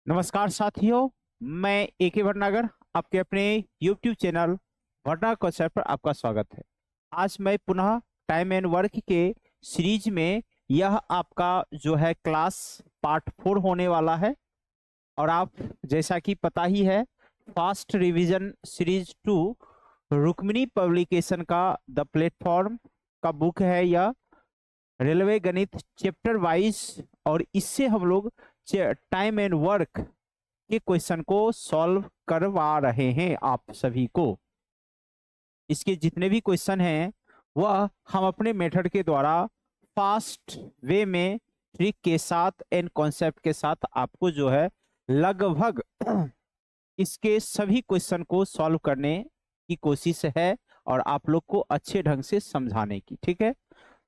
नमस्कार साथियों, मैं एके भटनागर आपके अपने YouTube चैनल भटनागर कॉन्सेप्ट पर आपका स्वागत है। आज मैं पुनः टाइम एंड वर्क के सीरीज में यह आपका जो है क्लास पार्ट 4 होने वाला है। और आप जैसा कि पता ही है, fast revision series 2 Rukmini publication का द प्लेटफॉर्म का बुक है यह रेलवे गणित चैप्टर वाइज। और इससे हम लोग टाइम एंड वर्क के क्वेश्चन को सॉल्व करवा रहे हैं आप सभी को। इसके जितने भी क्वेश्चन हैं वह हम अपने मेथड के द्वारा फास्ट वे में ट्रिक के साथ एंड कॉन्सेप्ट के साथ आपको जो है लगभग इसके सभी क्वेश्चन को सॉल्व करने की कोशिश है और आप लोग को अच्छे ढंग से समझाने की। ठीक है,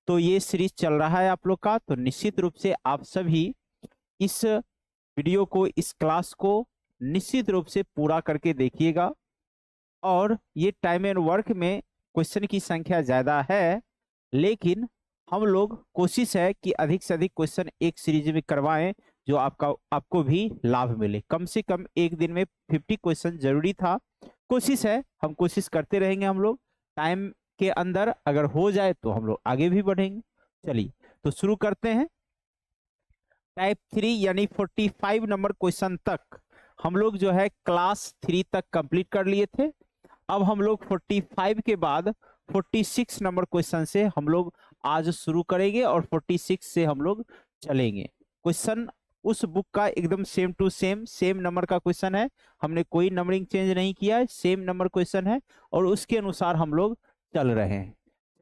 तो ये सीरीज चल रहा है आप लोग का, तो निश्चित रूप से आप सभी इस वीडियो को, इस क्लास को निश्चित रूप से पूरा करके देखिएगा। और ये टाइम एंड वर्क में क्वेश्चन की संख्या ज्यादा है, लेकिन हम लोग कोशिश है कि अधिक से अधिक क्वेश्चन एक सीरीज में करवाएं जो आपको भी लाभ मिले। कम से कम एक दिन में 50 क्वेश्चन जरूरी था। कोशिश है, हम कोशिश करते रहेंगे। हम लोग टाइम के अंदर अगर हो जाए तो हम लोग आगे भी बढ़ेंगे। चलिए तो शुरू करते हैं। टाइप 3 यानी 45 नंबर क्वेश्चन तक हम लोग जो है क्लास 3 तक कंप्लीट कर लिए थे। अब हम लोग 45 के बाद 46 नंबर क्वेश्चन से हम लोग आज शुरू करेंगे और 46 से हम लोग चलेंगे। क्वेश्चन उस बुक का एकदम सेम टू सेम नंबर का क्वेश्चन है। हमने कोई नंबरिंग चेंज नहीं किया है, सेम नंबर क्वेश्चन है और उसके अनुसार हम लोग चल रहे हैं।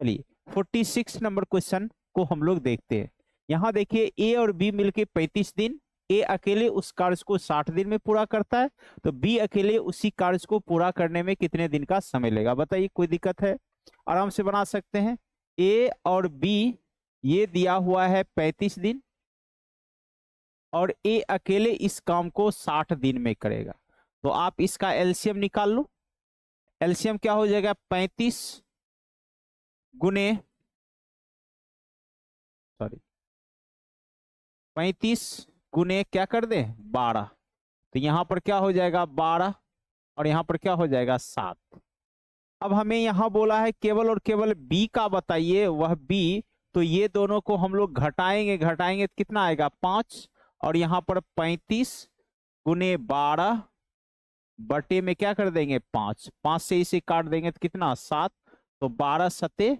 चलिए 46 नंबर क्वेश्चन को हम लोग देखते हैं। यहाँ देखिए, ए और बी मिलके 35 दिन। ए अकेले उस कार्य को 60 दिन में पूरा करता है, तो बी अकेले उसी कार्य को पूरा करने में कितने दिन का समय लेगा? बताइए, कोई दिक्कत है? आराम से बना सकते हैं। ए और बी ये दिया हुआ है 35 दिन और ए अकेले इस काम को 60 दिन में करेगा। तो आप इसका एलसीएम निकाल लो। एलसीएम क्या हो जाएगा? 35 गुने 35 गुने क्या कर दे 12। तो यहां पर क्या हो जाएगा 12 और यहां पर क्या हो जाएगा 7। अब हमें यहां बोला है केवल और केवल बी का बताइए, वह बी। तो ये दोनों को हम लोग घटाएंगे तो कितना आएगा 5 और यहां पर 35 गुने 12 बटे में क्या कर देंगे 5। 5 से इसे काट देंगे तो कितना 7। तो 12 सते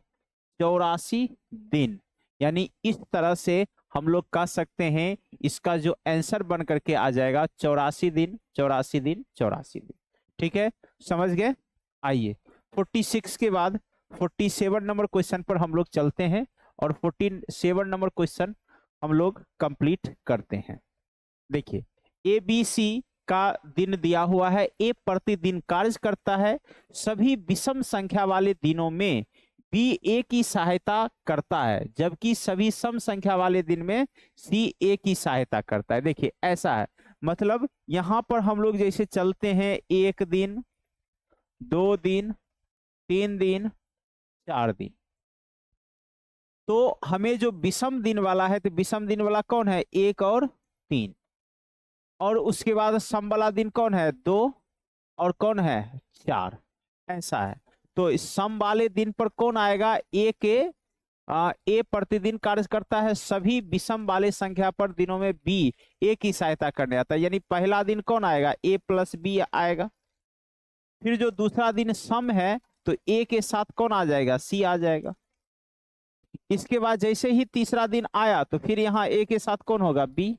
84 दिन। यानी इस तरह से हम लोग कह सकते हैं इसका जो आंसर बन करके आ जाएगा 84 दिन 84 दिन 84 दिन। ठीक है, समझ गए? आइए 46 के बाद 47 नंबर क्वेश्चन पर हम लोग चलते हैं और 47 नंबर क्वेश्चन हम लोग कंप्लीट करते हैं। देखिए, ए बी सी का दिन दिया हुआ है। ए प्रतिदिन कार्य करता है। सभी विषम संख्या वाले दिनों में बी ए की सहायता करता है, जबकि सभी सम संख्या वाले दिन में सी ए की सहायता करता है। देखिए ऐसा है, मतलब यहां पर हम लोग जैसे चलते हैं 1 दिन 2 दिन 3 दिन 4 दिन। तो हमें जो विषम दिन वाला है, तो विषम दिन वाला कौन है 1 और 3। और उसके बाद सम वाला दिन कौन है 2 और कौन है 4। ऐसा है। तो इस सम वाले दिन पर कौन आएगा ए प्रतिदिन कार्य करता है। सभी विषम वाले संख्या पर दिनों में बी ए की सहायता करने आता है। यानी पहला दिन कौन आएगा ए प्लस बी आएगा। फिर जो दूसरा दिन सम है तो ए के साथ कौन आ जाएगा सी आ जाएगा। इसके बाद जैसे ही तीसरा दिन आया तो फिर यहाँ ए के साथ कौन होगा बी।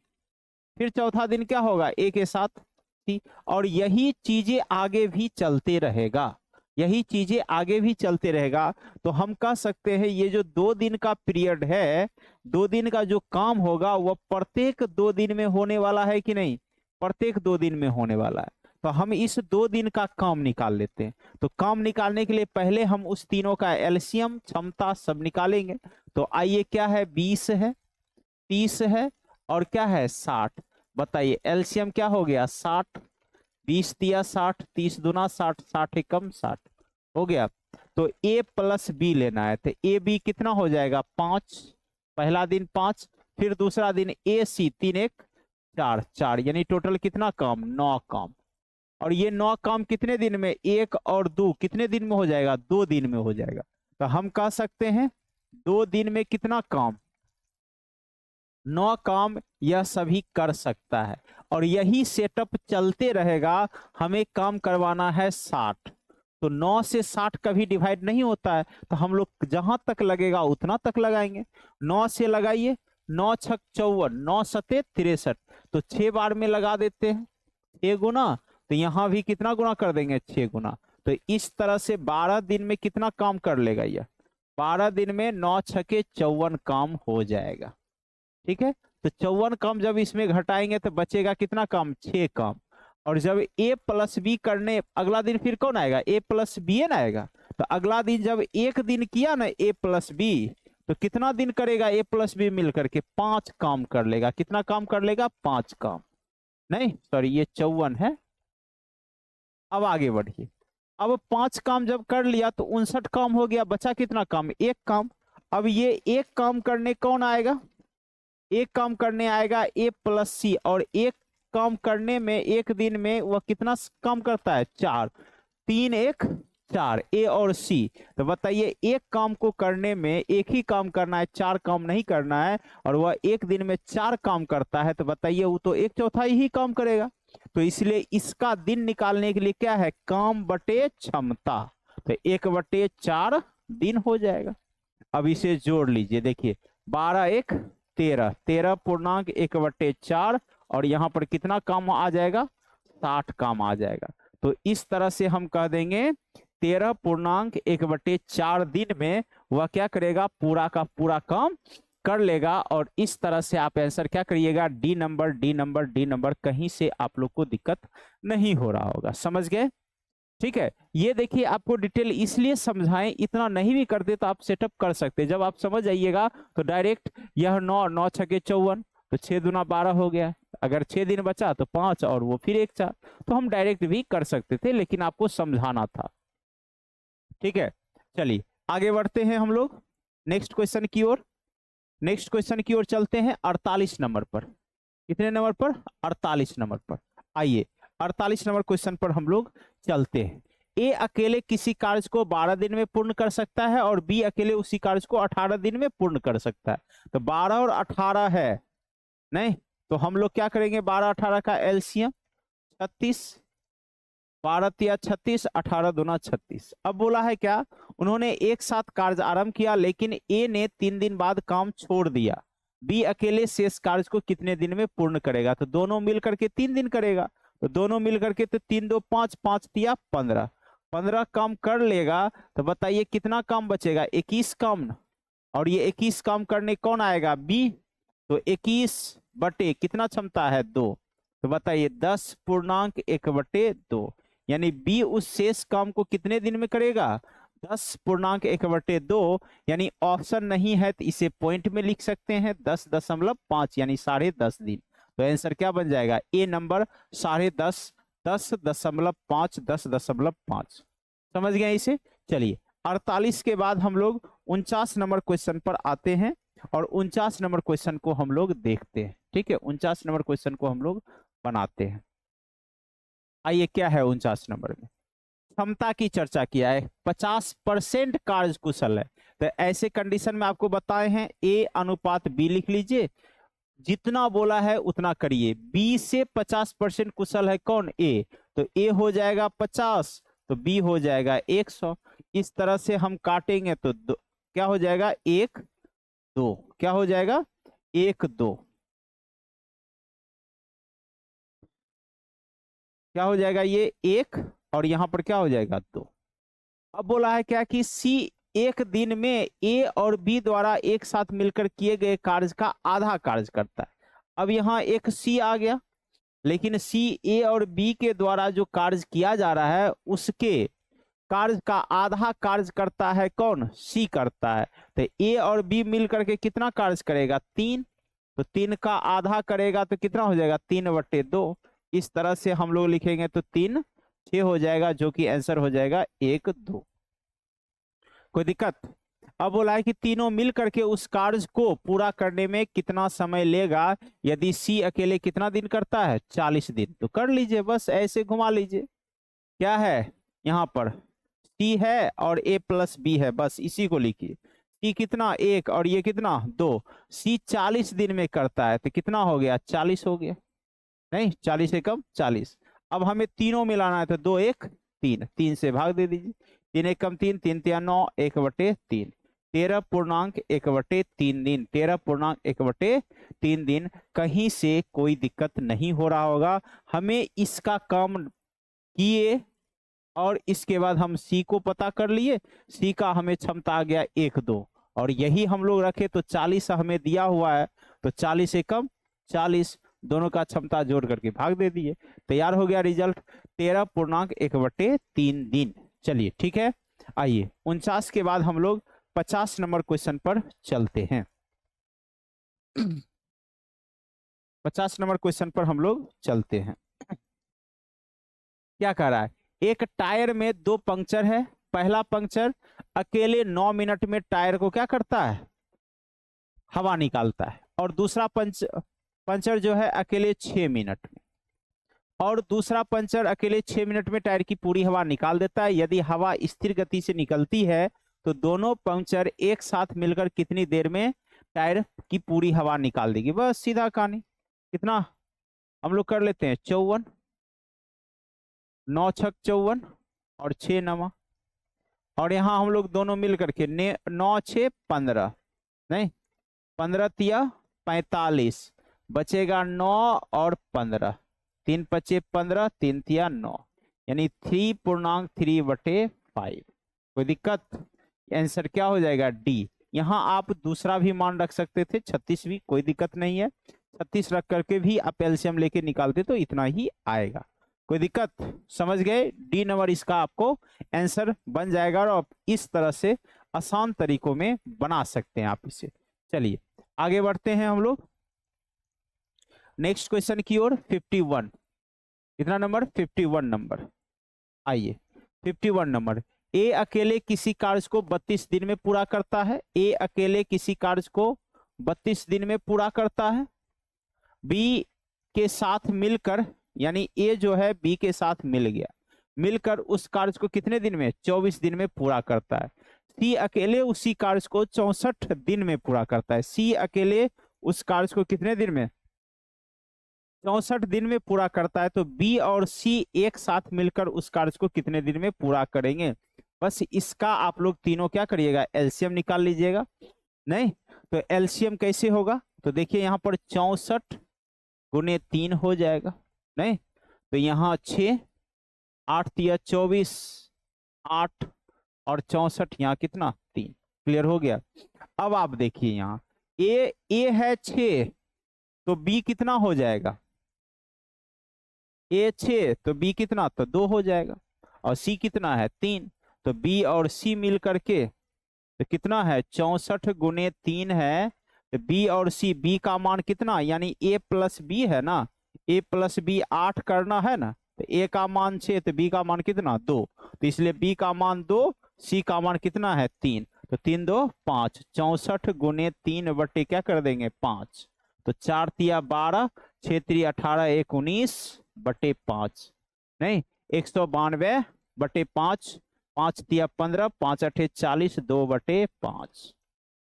फिर चौथा दिन क्या होगा ए के साथ सी। और यही चीजें आगे भी चलते रहेगा, यही चीजें आगे भी चलते रहेगा। तो हम कह सकते हैं ये जो 2 दिन का पीरियड है, 2 दिन का जो काम होगा वह प्रत्येक 2 दिन में होने वाला है कि नहीं? प्रत्येक 2 दिन में होने वाला है। तो हम इस 2 दिन का काम निकाल लेते हैं। तो काम निकालने के लिए पहले हम उस तीनों का एलसीएम क्षमता सब निकालेंगे। तो आइए, क्या है 20 है 30 है और क्या है 60। बताइए एलसीएम क्या हो गया 60। 20 दिया 60, 30 दूना 60, 60 एकम 60 हो गया। तो ए प्लस बी लेना है। तो ए बी कितना हो जाएगा 5, पहला दिन 5। फिर दूसरा दिन ए सी 3 1 4 4 यानी टोटल कितना काम, 9 काम। और ये 9 काम कितने दिन में, 1 और 2 कितने दिन में हो जाएगा, 2 दिन में हो जाएगा। तो हम कह सकते हैं 2 दिन में कितना काम, 9 काम यह सभी कर सकता है। और यही सेटअप चलते रहेगा। हमें काम करवाना है 60, तो 9 से 60 कभी डिवाइड नहीं होता है, तो हम लोग जहां तक लगेगा उतना तक लगाएंगे। 9 से लगाइए, 9 छक 54, 9 सते 63, तो 6 बार में लगा देते हैं, 6 गुना। तो यहां भी कितना गुना कर देंगे, 6 गुना। तो इस तरह से 12 दिन में कितना काम कर लेगा यह, 12 दिन में 9 छके 54 काम हो जाएगा। ठीक है, तो 54 काम जब इसमें घटाएंगे तो बचेगा कितना काम, 6 काम। और जब ए प्लस बी करने अगला दिन फिर कौन आएगा, ए प्लस बी ना आएगा। तो अगला दिन जब एक दिन किया ना ए प्लस बी, तो कितना दिन करेगा ए प्लस बी मिलकर के, 5 काम कर लेगा। कितना काम कर लेगा, 5 काम। नहीं सॉरी, ये 54 है। अब आगे बढ़िए। अब 5 काम जब कर लिया तो 59 काम हो गया, बचा कितना काम, 1 काम। अब ये 1 काम करने कौन आएगा, 1 काम करने आएगा ए प्लस सी। और 1 काम करने में एक दिन में वह कितना काम करता है, 4, 3 1 4, ए और सी। तो बताइए 1 काम को करने में एक ही काम करना है, 4 काम नहीं करना है, और वह एक दिन में 4 काम करता है। तो बताइए वो तो 1/4 ही काम करेगा। तो इसलिए इसका दिन निकालने के लिए क्या है, काम बटे क्षमता। तो 1/4 दिन हो जाएगा। अब इसे जोड़ लीजिए, देखिए 12 1 13, 13 पूर्णांक 1/4, और यहां पर कितना काम आ जाएगा, 60 काम आ जाएगा। तो इस तरह से हम कह देंगे 13 पूर्णांक 1/4 दिन में वह क्या करेगा, पूरा का पूरा काम कर लेगा। और इस तरह से आप आंसर क्या करिएगा, D number D number D number, कहीं से आप लोग को दिक्कत नहीं हो रहा होगा। समझ गए, ठीक है। ये देखिए आपको डिटेल इसलिए समझाएं, इतना नहीं भी करते तो आप सेटअप कर सकते। जब आप समझ आइएगा तो डायरेक्ट यह 9 9 छके 54, तो 6 दूना 12 हो गया। अगर 6 दिन बचा तो 5 और वो फिर 1 4, तो हम डायरेक्ट भी कर सकते थे, लेकिन आपको समझाना था। ठीक है, चलिए आगे बढ़ते हैं हम लोग नेक्स्ट क्वेश्चन की ओर। नेक्स्ट क्वेश्चन की ओर चलते हैं 48 नंबर पर। कितने नंबर पर, 48 नंबर पर। आइए 48 नंबर क्वेश्चन पर हम लोग चलते हैं। ए अकेले किसी कार्य को 12 दिन में पूर्ण कर सकता है और बी अकेले उसी कार्य को 18 दिन में पूर्ण कर सकता है। तो 12 और 18 है नहीं, तो हम लोग क्या करेंगे, 12 18 का एलसीएम 36, 12 तिया 36, 18 दूना 36। अब बोला है क्या, उन्होंने एक साथ कार्य आरंभ किया, लेकिन ए ने 3 दिन बाद काम छोड़ दिया। बी अकेले शेष कार्य को कितने दिन में पूर्ण करेगा। तो दोनों मिलकर के 3 दिन करेगा। तो दोनों मिलकर के तो 3 2 5, 5 तिया 15, 15 काम कर लेगा। तो बताइए कितना काम बचेगा, 21 काम। और ये 21 काम करने कौन आएगा, बी। तो 21 बटे कितना क्षमता है, 2। तो बताइए 10 पूर्णांक 1/2, यानी बी उस शेष काम को कितने दिन में करेगा, 10 पूर्णांक 1/2। यानी ऑप्शन नहीं है तो इसे पॉइंट में लिख सकते हैं, 10.5 यानी 10.5 दिन। तो आंसर क्या बन जाएगा, ए नंबर 10.5, 10.5, 10.5। समझ गए इसे। चलिए 48 के बाद हम लोग 49 नंबर क्वेश्चन पर आते हैं, और 49 नंबर क्वेश्चन को हम लोग देखते हैं। ठीक है, 49 नंबर क्वेश्चन को हम लोग बनाते हैं। आइए क्या है 49 नंबर में, क्षमता की चर्चा किया है, 50% कार्य कुशल है। तो ऐसे कंडीशन में आपको बताए हैं ए अनुपात बी लिख लीजिए, जितना बोला है उतना करिए। बी से 50% कुशल है कौन, ए। तो ए हो जाएगा 50, तो बी हो जाएगा 100। इस तरह से हम काटेंगे तो क्या हो जाएगा, 1 2, क्या हो जाएगा 1 2, क्या हो जाएगा ये 1, और यहां पर क्या हो जाएगा 2। अब बोला है क्या कि सी एक दिन में ए और बी द्वारा एक साथ मिलकर किए गए कार्य का आधा कार्य करता है। अब यहाँ एक सी आ गया, लेकिन सी ए और बी के द्वारा जो कार्य किया जा रहा है उसके कार्य का आधा कार्य करता है कौन, सी करता है। तो ए और बी मिलकर के कितना कार्य करेगा, 3। तो 3 का आधा करेगा तो कितना हो जाएगा, 3/2। इस तरह से हम लोग लिखेंगे तो 3 6 हो जाएगा, जो कि आंसर हो जाएगा 1 2। कोई दिक्कत। अब बोला है कि तीनों मिल करके उस कार्य को पूरा करने में कितना समय लेगा। यदि सी अकेले कितना दिन करता है 40 दिन, तो कर लीजिए, बस ऐसे घुमा लीजिए। क्या है यहाँ पर, सी है और ए प्लस बी है, बस इसी को लिखिए। सी कितना 1 और ये कितना 2। सी 40 दिन में करता है तो कितना हो गया 40 हो गया, नहीं 40 एकम 40। अब हमें तीनों मिलाना है तो 2 1 3, 3 से भाग दे दीजिए। 3 एकम 3, 3 तिया 9, 1/3, 13.1/3 दिन, 13.1/3 दिन। कहीं से कोई दिक्कत नहीं हो रहा होगा। हमें इसका काम किए और इसके बाद हम सी को पता कर लिए। सी का हमें क्षमता आ गया 1 2, और यही हम लोग रखे तो 40 हमें दिया हुआ है, तो 40 एकम 40, दोनों का क्षमता जोड़ करके भाग दे दिए। तैयार हो गया रिजल्ट 13.1/3 दिन। चलिए ठीक है, आइए 49 के बाद हम लोग 50 नंबर क्वेश्चन पर चलते हैं। 50 नंबर क्वेश्चन पर हम लोग चलते हैं। क्या कह रहा है, एक टायर में 2 पंक्चर है। पहला पंक्चर अकेले 9 मिनट में टायर को क्या करता है, हवा निकालता है, और दूसरा पंचर जो है अकेले 6 मिनट में, और दूसरा पंचर अकेले 6 मिनट में टायर की पूरी हवा निकाल देता है। यदि हवा स्थिर गति से निकलती है तो दोनों पंक्चर एक साथ मिलकर कितनी देर में टायर की पूरी हवा निकाल देगी। बस सीधा कहानी। कितना हम लोग कर लेते हैं 54, 9 छक 54 और 6 नमा, और यहाँ हम लोग दोनों मिल करके 9 6 15, नहीं 15 तिया 45, बचेगा 9 और 15, 3 पचे 15, 3 तिया 9, यानी 3.3/5। कोई दिक्कत, आंसर क्या हो जाएगा डी। यहाँ आप दूसरा भी मान रख सकते थे 36 भी, कोई दिक्कत नहीं है। 36 रख करके भी आप एलसीएम लेके निकालते तो इतना ही आएगा। कोई दिक्कत, समझ गए। डी नंबर इसका आपको आंसर बन जाएगा, और आप इस तरह से आसान तरीकों में बना सकते हैं आप इसे। चलिए आगे बढ़ते हैं हम लोग नेक्स्ट क्वेश्चन की ओर। 51, कितना नंबर 51 नंबर। आइए 51 नंबर, ए अकेले किसी कार्य को 32 दिन में पूरा करता है। ए अकेले किसी कार्य को 32 दिन में पूरा करता है। बी के साथ मिलकर, यानी ए जो है बी के साथ मिल गया, मिलकर उस कार्य को कितने दिन में 24 दिन में पूरा करता है। सी अकेले उसी कार्य को 64 दिन में पूरा करता है। सी अकेले उस कार्य को कितने दिन में 64 दिन में पूरा करता है। तो बी और सी एक साथ मिलकर उस कार्य को कितने दिन में पूरा करेंगे। बस इसका आप लोग तीनों क्या करिएगा, एलसीएम निकाल लीजिएगा। नहीं तो एलसीएम कैसे होगा, तो देखिए यहाँ पर 64 गुने 3 हो जाएगा, नहीं तो यहाँ 6 8 तिया 24, 8 और 64, यहाँ कितना 3। क्लियर हो गया। अब आप देखिए यहाँ ए है 6 तो बी कितना हो जाएगा, ए 6 तो बी कितना तो 2 हो जाएगा, और सी कितना है 3, तो बी और सी मिल करके तो कितना है 64 गुने 3 है। तो बी और सी, बी का मान कितना, यानी ए प्लस बी है ना, ए प्लस बी 8 करना है ना, तो ए का मान 6 तो बी का मान कितना 2, तो इसलिए बी का मान 2, सी का मान कितना है 3, तो 3 2 5, 64 गुने 3 बटे क्या कर देंगे 5, तो 4 तिया 12, 6 3 18, 1 19 बटे 5, नहीं 192 बटे 5, 5 तिया 15, 5 8 40, 2 बटे 5,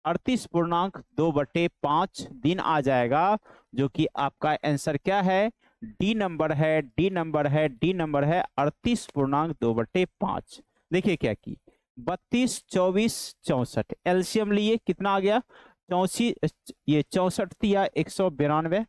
38.2/5 दिन आ जाएगा, जो कि आपका आंसर क्या है, डी नंबर है, डी नंबर है, डी नंबर है 38.2/5। देखिए क्या की 32 24 64 एलसीएम लिए कितना आ गया 64, ये 64 तिया 192,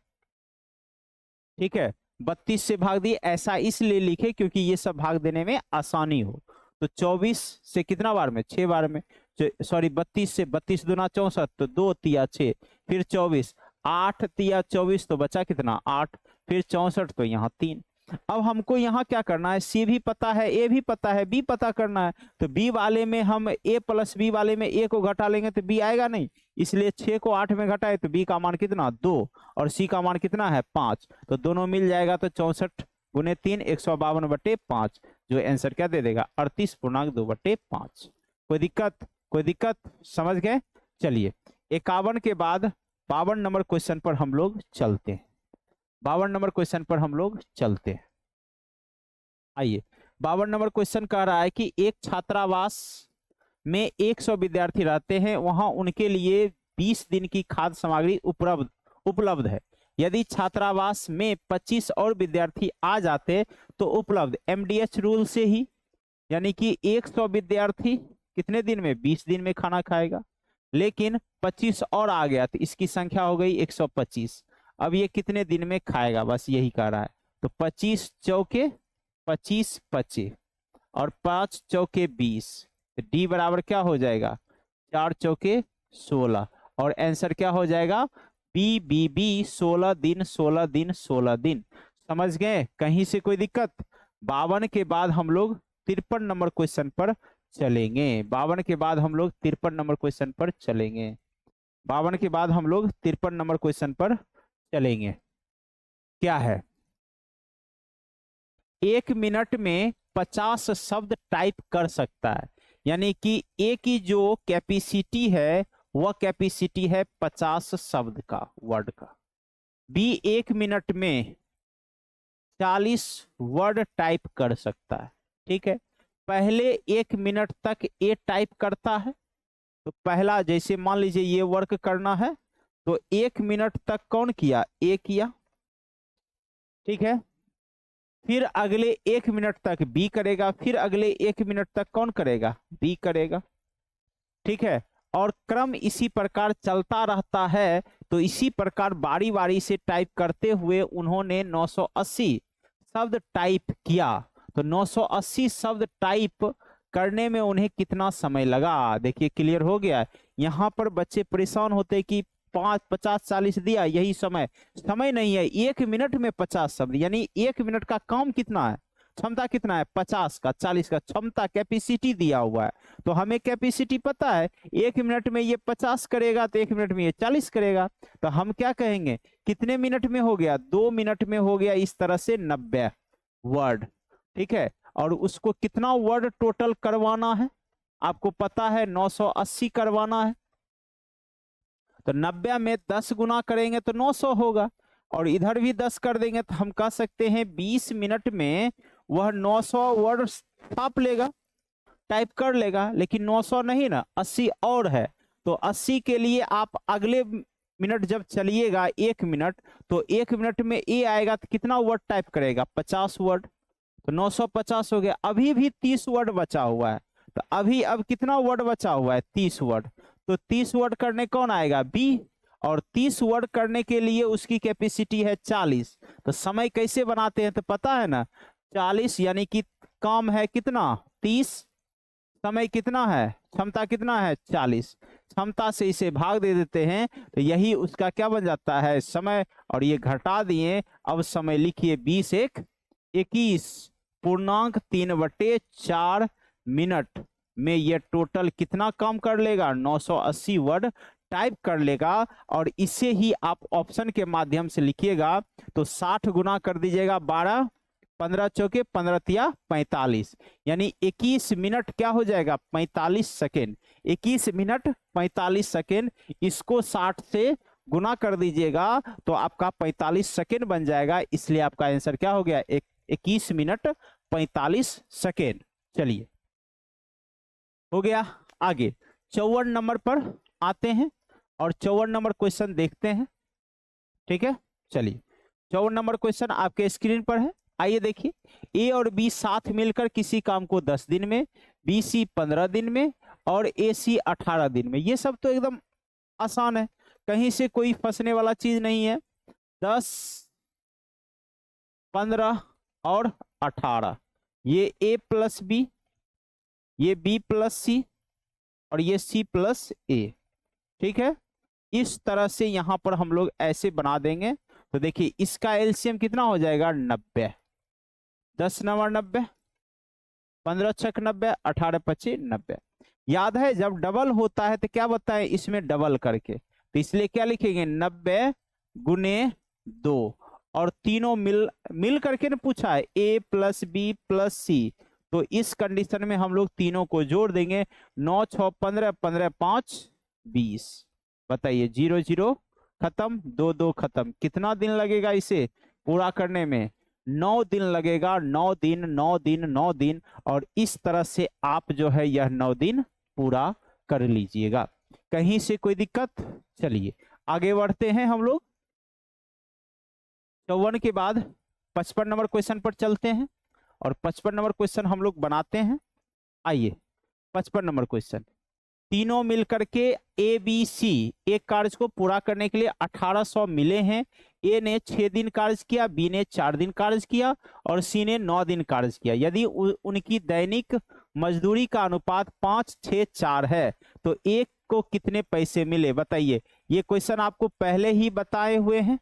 ठीक है 32 से भाग दिए, ऐसा इसलिए लिखे क्योंकि ये सब भाग देने में आसानी हो। तो 24 से कितना बार में 6 बार में, सॉरी 32 से 32 दूना 64, तो 2 तिया 6, फिर 24, 8 तिया 24, तो बचा कितना 8, फिर 64, तो यहाँ 3। अब हमको यहाँ क्या करना है, सी भी पता है, ए भी पता है, बी पता करना है। तो बी वाले में हम ए प्लस बी वाले में ए को घटा लेंगे तो बी आएगा नहीं, इसलिए 6 को 8 में घटाए तो बी का मान कितना 2 और सी का मान कितना है 5, तो दोनों मिल जाएगा तो 64 गुने 3 152/5, जो आंसर क्या दे देगा 38.2/5। कोई दिक्कत, कोई दिक्कत? समझ गए? चलिए 51 के बाद 52 नंबर क्वेश्चन पर हम लोग चलते हैं। 52 नंबर क्वेश्चन पर हम लोग चलते हैं। आइए 52 नंबर क्वेश्चन कह रहा है कि एक छात्रावास में 100 विद्यार्थी रहते हैं, वहां उनके लिए 20 दिन की खाद्य सामग्री उपलब्ध है। यदि छात्रावास में 25 और विद्यार्थी आ जाते तो उपलब्ध एमडीएच रूल से ही, यानी कि 100 विद्यार्थी कितने दिन में? 20 दिन में खाना खाएगा। लेकिन 25 और आ गया तो इसकी संख्या हो गई 125। अब ये कितने दिन में खाएगा, बस यही कह रहा है। तो 25 चौके 25 25 और 5 चौके 20, तो डी बराबर क्या हो जाएगा? 4 चौके 16 और आंसर क्या हो जाएगा? बी बी बी 16 दिन 16 दिन 16 दिन। समझ गए? कहीं से कोई दिक्कत? 52 के बाद हम लोग 53 नंबर क्वेश्चन पर चलेंगे। 52 के बाद हम लोग 53 नंबर क्वेश्चन पर चलेंगे। 52 के बाद हम लोग 53 नंबर क्वेश्चन पर चलेंगे। क्या है? 1 मिनट में 50 शब्द टाइप कर सकता है, यानी कि ए की जो कैपेसिटी है वह कैपेसिटी है 50 शब्द का, वर्ड का। बी 1 मिनट में 40 वर्ड टाइप कर सकता है। ठीक है, पहले 1 मिनट तक ए टाइप करता है। तो पहला, जैसे मान लीजिए ये वर्क करना है तो 1 मिनट तक कौन किया? ए किया। ठीक है, फिर अगले 1 मिनट तक बी करेगा, फिर अगले 1 मिनट तक कौन करेगा? बी करेगा। ठीक है, और क्रम इसी प्रकार चलता रहता है। तो इसी प्रकार बारी बारी से टाइप करते हुए उन्होंने 980 शब्द टाइप किया। तो 980 शब्द टाइप करने में उन्हें कितना समय लगा? देखिए क्लियर हो गया। यहाँ पर बच्चे परेशान होते कि 50 40 दिया, यही समय नहीं है। 1 मिनट में 50 शब्द, यानी 1 मिनट का काम कितना है? क्षमता कितना है? 50 का 40 का क्षमता कैपेसिटी दिया हुआ है। तो हमें कैपेसिटी पता है, 1 मिनट में ये 50 करेगा तो 1 मिनट में ये 40 करेगा। तो हम क्या कहेंगे? कितने मिनट में हो गया? 2 मिनट में हो गया। इस तरह से 90 वर्ड। ठीक है, और उसको कितना वर्ड टोटल करवाना है? आपको पता है 980 करवाना है। तो 90 में 10 गुना करेंगे तो 900 होगा, और इधर भी 10 कर देंगे तो हम कह सकते हैं 20 मिनट में वह 900 वर्ड छाप लेगा, टाइप कर लेगा। लेकिन 900 नहीं ना, 80 और है। तो 80 के लिए आप अगले मिनट जब चलिएगा 1 मिनट, तो 1 मिनट में ए आएगा तो कितना वर्ड टाइप करेगा? 50 वर्ड। तो 950 हो गया। अभी भी 30 वर्ड बचा हुआ है। तो अब कितना वर्ड बचा हुआ है? 30 वर्ड। तो 30 वर्ड करने कौन आएगा? बी। और 30 वर्ड करने के लिए उसकी कैपेसिटी है 40। तो समय कैसे बनाते हैं तो पता है ना? 40 यानी कि काम है कितना? 30, समय कितना है? क्षमता कितना है? 40। क्षमता से इसे भाग दे देते हैं तो यही उसका क्या बन जाता है? समय। और ये घटा दिए, अब समय लिखिए 20 1 21 पूर्णांक 3/4 मिनट में ये टोटल कितना काम कर लेगा? 980 वर्ड टाइप कर लेगा। और इसे ही आप ऑप्शन के माध्यम से लिखिएगा तो 60 गुना कर दीजिएगा 12, 15 चौके 15 तिया 45, यानी 21 मिनट क्या हो जाएगा? 45 सेकेंड। 21 minute 45 second. इसको 60 से गुना कर दीजिएगा तो आपका 45 सेकेंड बन जाएगा। इसलिए आपका आंसर क्या हो गया? 21 मिनट 45 सेकेंड। चलिए हो गया। आगे 54 नंबर पर आते हैं और 54 नंबर क्वेश्चन देखते हैं। ठीक है, चलिए 54 नंबर क्वेश्चन आपके स्क्रीन पर है। आइए देखिए, ए और बी साथ मिलकर किसी काम को 10 दिन में, बी सी 15 दिन में और ए सी 18 दिन में। ये सब तो एकदम आसान है, कहीं से कोई फंसने वाला चीज नहीं है। 10, 15 और 18, ये ए प्लस बी, ये बी प्लस सी और ये सी प्लस ए। ठीक है, इस तरह से यहां पर हम लोग ऐसे बना देंगे। तो देखिए इसका एलसीएम कितना हो जाएगा? 90। 10 नंबर 90, 15 छक 90, 18 25 90। याद है जब डबल होता है तो क्या बताएं? इसमें डबल करके, तो इसलिए क्या लिखेंगे? 90 गुने 2। और तीनों मिल करके ने पूछा है, ए प्लस बी प्लस सी, तो इस कंडीशन में हम लोग तीनों को जोड़ देंगे। 9 6 15, 15 5 20। बताइए 0 0 खत्म, 2 2 खत्म। कितना दिन लगेगा इसे पूरा करने में? 9 दिन लगेगा। 9 दिन 9 दिन 9 दिन, और इस तरह से आप जो है यह 9 दिन पूरा कर लीजिएगा। कहीं से कोई दिक्कत? चलिए आगे बढ़ते हैं हम लोग। 54 के बाद 55 नंबर क्वेश्चन पर चलते हैं, और 55 नंबर क्वेश्चन हम लोग बनाते हैं। आइए 55 नंबर क्वेश्चन। तीनों मिलकर के ए बी सी एक कार्य को पूरा करने के लिए 1800 मिले हैं। ए ने 6 दिन कार्य किया, बी ने 4 दिन कार्य किया, और सी ने 9 दिन कार्य किया। यदि उनकी दैनिक मजदूरी का अनुपात 5 6 4 है तो एक को कितने पैसे मिले? बताइए। ये क्वेश्चन आपको पहले ही बताए हुए हैं,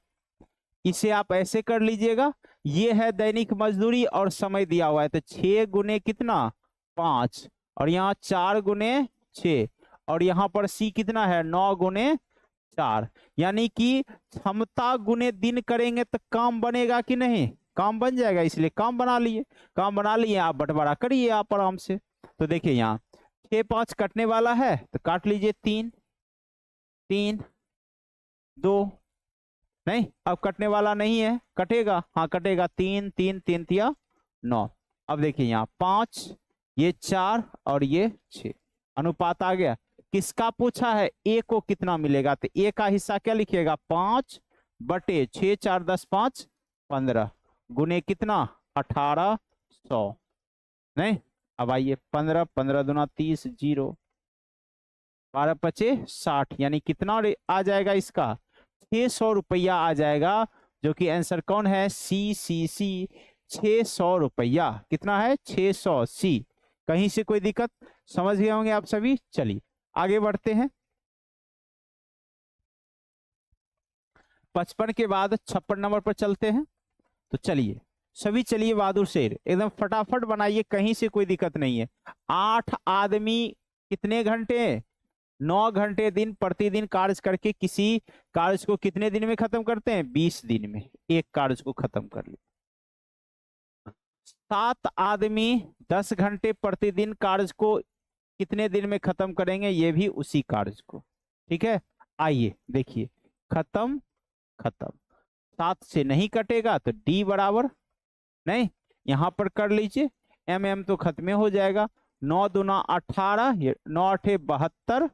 इसे आप ऐसे कर लीजिएगा। ये है दैनिक मजदूरी और समय दिया हुआ है, तो 6 गुने कितना? 5, और यहाँ 4 गुने 6, और यहाँ पर सी कितना है? 9 गुने 4। यानी कि क्षमता गुने दिन करेंगे तो काम बनेगा कि नहीं? काम बन जाएगा, इसलिए काम बना लिए। काम बना लिए, आप बंटवारा करिए आप आराम से। तो देखिए यहाँ 6 5 कटने वाला है तो काट लीजिए 3 3 2। नहीं, अब कटने वाला नहीं है, कटेगा? हाँ कटेगा। 3 3 3 तिया 9। अब देखिए यहाँ 5, ये 4 और ये 6, अनुपात आ गया। किसका पूछा है? ए को कितना मिलेगा? तो ए का हिस्सा क्या लिखिएगा? 5 बटे 6 4 10 5 15 गुने कितना? 1800। नहीं, अब आइए 15 15 दूना 30, 0 12 पचे 60, यानी कितना आ जाएगा इसका? 600 रुपया आ जाएगा, जो कि आंसर कौन है? सी सी सी 600 रुपया। कितना है? 600 सी। कहीं से कोई दिक्कत? समझ गए होंगे आप सभी। चलिए आगे बढ़ते हैं। 55 के बाद 56 नंबर पर चलते हैं। तो चलिए सभी, चलिए बहादुर शेर एकदम फटाफट बनाइए, कहीं से कोई दिक्कत नहीं है। 8 आदमी कितने घंटे? 9 घंटे दिन प्रतिदिन कार्य करके किसी कार्य को कितने दिन में खत्म करते हैं? 20 दिन में एक कार्य को खत्म कर लिया। 7 आदमी 10 घंटे प्रतिदिन कार्य को कितने दिन में खत्म करेंगे? ये भी उसी कार्य को। ठीक है, आइए देखिए। खत्म खत्म, 7 से नहीं कटेगा तो डी बराबर नहीं, यहां पर कर लीजिए। एम एम तो खत्म हो जाएगा। 9 दूना 18, 9 8 72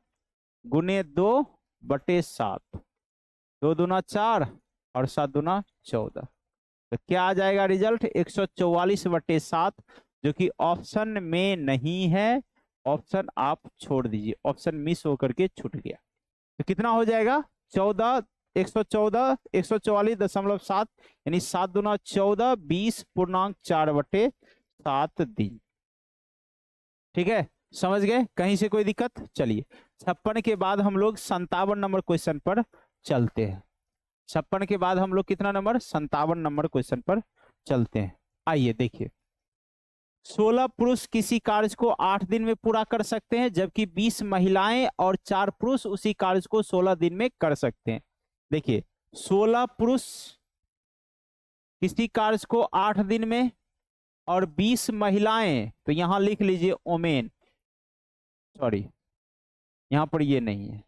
गुने 2 बटे 7, 2 दूना 4 और 7 दूना 14। तो क्या आ जाएगा रिजल्ट? 144 बटे 7, जो कि ऑप्शन में नहीं है। ऑप्शन आप छोड़ दीजिए, ऑप्शन मिस होकर के छूट गया। तो कितना हो जाएगा? 14 114 144.7, यानी 7 दूना 14 20.4 बटे 7 दिन। ठीक है, समझ गए? कहीं से कोई दिक्कत? चलिए 56 के बाद हम लोग 57 नंबर क्वेश्चन पर चलते हैं। 56 के बाद हम लोग कितना नंबर? 57 नंबर क्वेश्चन पर चलते हैं। आइए देखिए। 16 पुरुष किसी कार्य को 8 दिन में पूरा कर सकते हैं, जबकि 20 महिलाएं और 4 पुरुष उसी कार्य को 16 दिन में कर सकते हैं। देखिए 16 पुरुष किसी कार्य को 8 दिन में, और 20 महिलाएं, तो यहां लिख लीजिए ओमेन, सॉरी यहां पर ये नहीं है,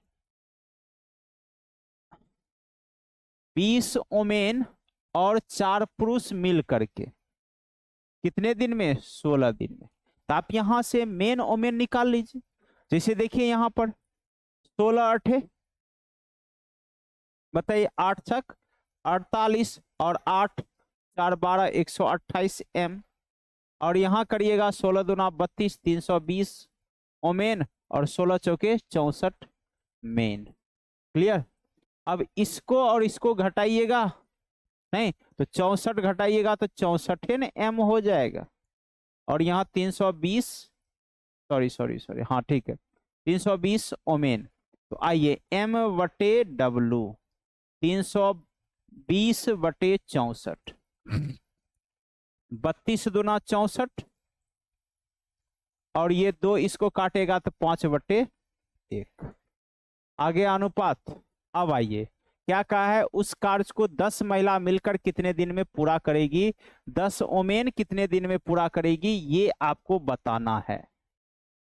20 ओमेन और 4 पुरुष मिल करके कितने दिन में? 16 दिन में। तो आप यहां से मेन ओमेन निकाल लीजिए। जैसे देखिए यहां पर 16 8, बताइए 8 छक 48 और 8 4 12 128 एम, और यहां करिएगा 16 दूना 32 320 ओमेन और 16 चौके 64 मेन। क्लियर? अब इसको और इसको घटाइएगा, नहीं तो 64 घटाइएगा तो 64 न एम हो जाएगा, और यहाँ 320, सॉरी सॉरी सॉरी, हाँ ठीक है 320 ओमेन। तो आइए एम बटे डब्लू 320 बटे 64, 32 दूना 64, और ये 2 इसको काटेगा तो 5 बटे 1। आगे अनुपात। अब आइए क्या कहा है, उस कार्य को 10 महिला मिलकर कितने दिन में पूरा करेगी, 10 ओमेन कितने दिन में पूरा करेगी, ये आपको बताना है।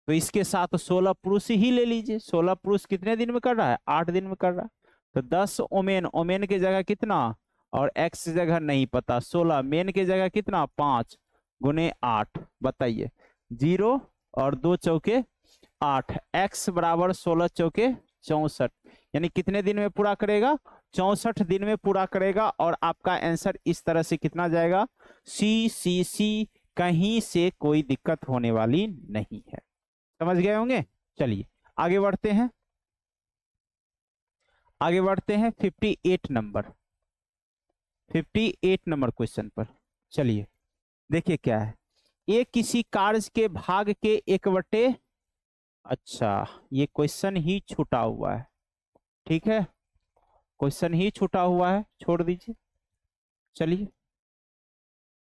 तो इसके साथ 16 पुरुष ही ले लीजिए। 16 पुरुष कितने दिन में कर रहा है, 8 दिन में कर रहा है। तो 10 ओमेन, ओमेन की जगह कितना, और एक्स की जगह नहीं पता, 16, मेन की जगह कितना 5 गुने 8, बताइए 0 और 2 चौके 8, एक्स बराबर 16 चौके 64, यानी कितने दिन में पूरा करेगा, 64 दिन में पूरा करेगा। और आपका आंसर इस तरह से कितना जाएगा, सी सी सी, कहीं से कोई दिक्कत होने वाली नहीं है। समझ गए होंगे। चलिए आगे बढ़ते हैं, आगे बढ़ते हैं 58 नंबर, 58 नंबर क्वेश्चन पर। चलिए देखिए क्या है, ये किसी कार्य के भाग के 1/, अच्छा ये क्वेश्चन ही छूटा हुआ है, ठीक है, क्वेश्चन ही छूटा हुआ है, छोड़ दीजिए। चलिए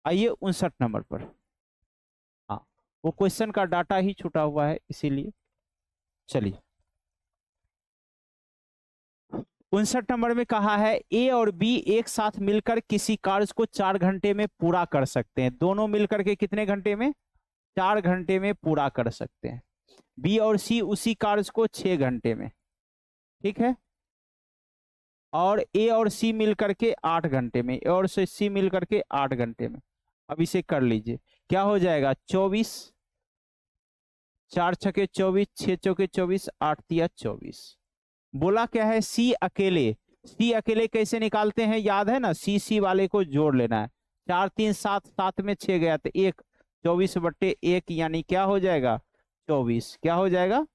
आइए 59 नंबर पर। हाँ, वो क्वेश्चन का डाटा ही छूटा हुआ है इसीलिए। चलिए 59 नंबर में कहा है, ए और बी एक साथ मिलकर किसी कार्य को 4 घंटे में पूरा कर सकते हैं। दोनों मिलकर के कितने घंटे में, 4 घंटे में पूरा कर सकते हैं। बी और सी उसी कार्य को 6 घंटे में, ठीक है। और ए और सी मिलकर के 8 घंटे में, ए और सी मिलकर के 8 घंटे में। अब इसे कर लीजिए, क्या हो जाएगा, 24, 4 छके 24, 6 चौके 24, 8 तिया 24। बोला क्या है, सी अकेले, सी अकेले कैसे निकालते हैं, याद है ना, सी सी वाले को जोड़ लेना है। 4 3 7, 7 में 6 गया तो 1, 24/1 यानी क्या हो जाएगा 24, क्या हो जाएगा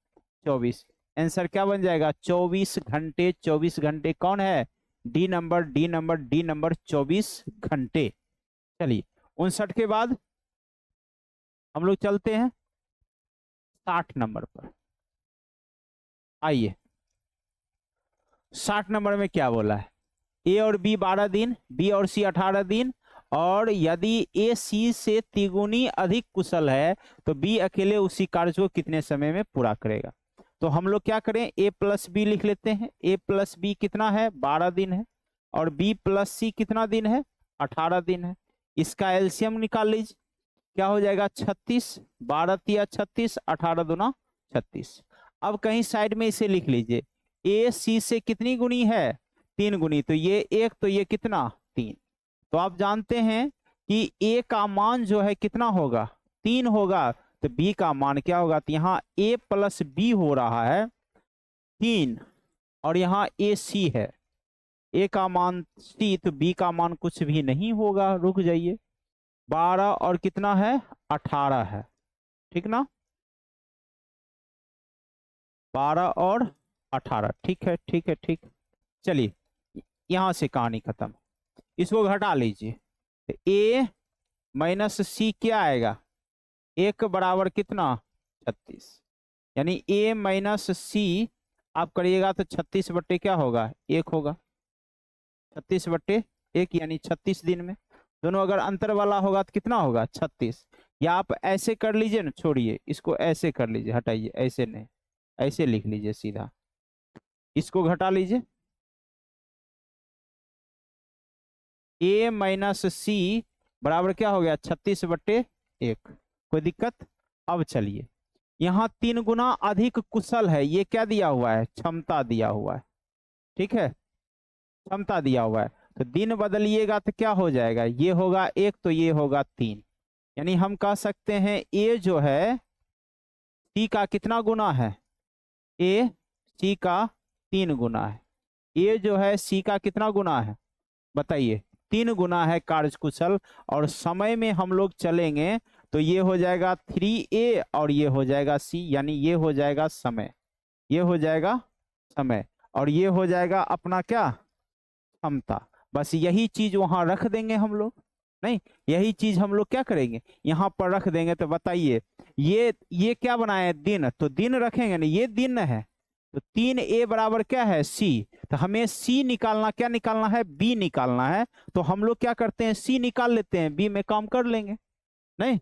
24। आंसर क्या बन जाएगा 24 घंटे। 24 घंटे कौन है, D number, D number, D number, 24 घंटे। चलिए 59 के बाद हम लोग चलते हैं 60 नंबर पर। आइए 60 नंबर में क्या बोला है, ए और बी 12 दिन, बी और सी 18 दिन, और यदि ए सी से तिगुनी अधिक कुशल है तो बी अकेले उसी कार्य को कितने समय में पूरा करेगा। तो हम लोग क्या करें, ए प्लस बी लिख लेते हैं। ए प्लस बी कितना है, 12 दिन है, और बी प्लस सी कितना दिन है, 18 दिन है। इसका एलसीएम निकाल लीजिए, क्या हो जाएगा 36, 12 तिया 36, 18 दूना 36। अब कहीं साइड में इसे लिख लीजिए, ए सी से कितनी गुनी है, 3 गुनी, तो ये 1, तो ये कितना 3। तो आप जानते हैं कि ए का मान जो है कितना होगा, 3 होगा, तो बी का मान क्या होगा, तो यहाँ ए प्लस बी हो रहा है 3, और यहाँ ए सी है, ए का मान सी, तो बी का मान कुछ भी नहीं होगा, रुक जाइए, 12 और कितना है 18 है, ठीक ना, 12 और 18, ठीक है, ठीक है, ठीक। चलिए यहां से कहानी खत्म, इसको घटा लीजिए, तो ए माइनस सी क्या आएगा, 1 बराबर कितना 36, यानी ए माइनस सी आप करिएगा तो 36/, क्या होगा 1 होगा, 36/1 यानी 36 दिन में। दोनों अगर अंतर वाला होगा तो कितना होगा 36, या आप ऐसे कर लीजिए ना, छोड़िए इसको, ऐसे कर लीजिए, हटाइए, ऐसे नहीं, ऐसे लिख लीजिए सीधा, इसको घटा लीजिए, ए माइनस सी बराबर क्या हो गया 36/1, कोई दिक्कत। अब चलिए यहाँ 3 गुना अधिक कुशल है, ये क्या दिया हुआ है, क्षमता दिया हुआ है, ठीक है, क्षमता दिया हुआ है। तो दिन बदलिएगा तो क्या हो जाएगा, ये होगा 1, तो ये होगा 3, यानी हम कह सकते हैं ए जो है सी का कितना गुना है, ए सी का 3 गुना है। ए जो है सी का कितना गुना है, बताइए, 3 गुना है कार्यकुशल। और समय में हम लोग चलेंगे तो ये हो जाएगा 3a और ये हो जाएगा c, यानी ये हो जाएगा समय, ये हो जाएगा समय, और ये हो जाएगा अपना क्या, क्षमता। बस यही चीज वहां रख देंगे हम लोग, नहीं यही चीज हम लोग क्या करेंगे, यहाँ पर रख देंगे। तो बताइए ये क्या बनाए, दिन, तो दिन रखेंगे ना, ये दिन है, तो 3a बराबर क्या है c, तो हमें c निकालना, क्या निकालना है, b निकालना है। तो हम लोग क्या करते हैं, c निकाल लेते हैं, b में काम कर लेंगे, नहीं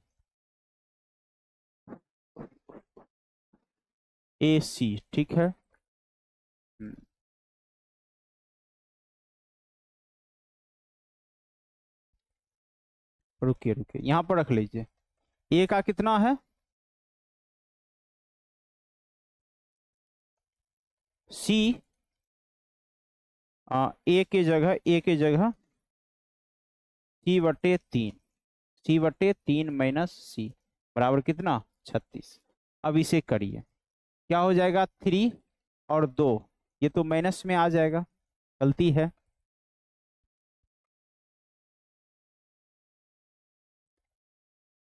ac, ठीक है। रुकिए रुकिए, यहाँ पर रख लीजिए। ए का कितना है, सी, ए के जगह सी/3, सी/3 माइनस सी बराबर कितना 36। अब इसे करिए, क्या हो जाएगा 3 और 2, ये तो माइनस में आ जाएगा, गलती है।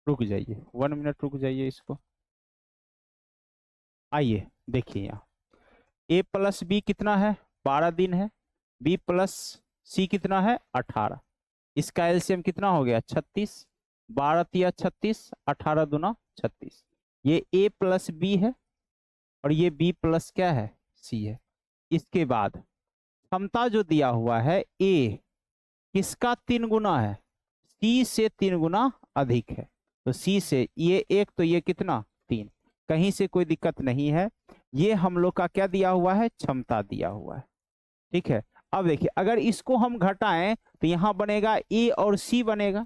रुक जाइए 1 मिनट, रुक जाइए इसको। आइए देखिए, यहाँ ए प्लस बी कितना है 12 दिन है, बी प्लस सी कितना है 18, इसका एलसीएम कितना हो गया 36, 12 तिया 36, 18 दूना 36। ये ए प्लस बी है और ये बी प्लस क्या है सी है। इसके बाद क्षमता जो दिया हुआ है ए किसका 3 गुना है, सी से 3 गुना अधिक है, तो सी से ये 1 तो ये कितना 3, कहीं से कोई दिक्कत नहीं है। ये हम लोग का क्या दिया हुआ है, क्षमता दिया हुआ है, ठीक है। अब देखिए अगर इसको हम घटाएं तो यहां बनेगा ए और सी बनेगा,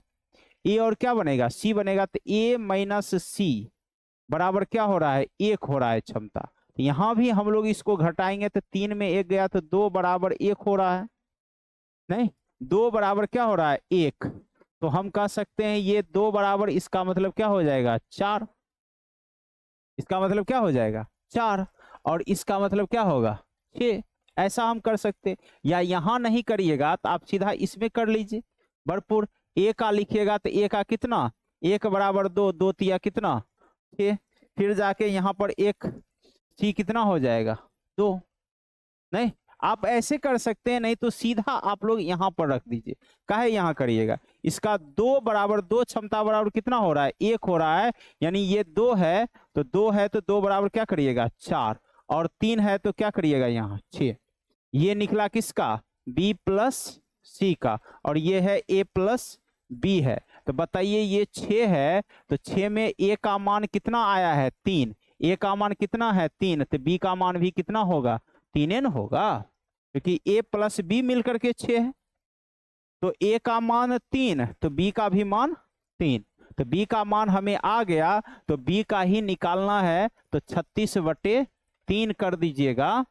ए और क्या बनेगा सी बनेगा, तो ए माइनस सी बराबर क्या हो रहा है 1 हो रहा है क्षमता। तो यहां भी हम लोग इसको घटाएंगे तो 3 में 1 गया तो 2 बराबर 1 हो रहा है, नहीं 2 बराबर क्या हो रहा है 1, तो हम कह सकते हैं ये 2 बराबर, इसका मतलब क्या हो जाएगा 4, इसका मतलब क्या हो जाएगा 4, और इसका मतलब क्या होगा 6। ऐसा हम कर सकते, या यहां नहीं करिएगा तो आप सीधा इसमें कर लीजिए भरपूर। ए का लिखिएगा तो ए का कितना 1 बराबर 2, 2 तिया कितना 6, फिर जाके यहाँ पर 1 सी कितना हो जाएगा 2, नहीं आप ऐसे कर सकते हैं, नहीं तो सीधा आप लोग यहाँ पर रख दीजिए, काहे यहाँ करिएगा। इसका 2 बराबर 2 क्षमता बराबर कितना हो रहा है 1 हो रहा है, यानी ये 2 है तो 2 है तो 2 बराबर क्या करिएगा 4, और 3 है तो क्या करिएगा यहाँ 6। ये निकला किसका b प्लस सी का, और ये है a प्लस बी है। तो बताइए ये 6 है तो 6 में a का मान कितना आया है 3, a का मान कितना है 3, तो b का मान भी कितना होगा 3 न होगा, क्योंकि a प्लस बी मिलकर के 6 है। तो a का मान 3 तो b का भी मान 3, तो b का मान हमें आ गया, तो b का ही निकालना है, तो 36/3 कर दीजिएगा,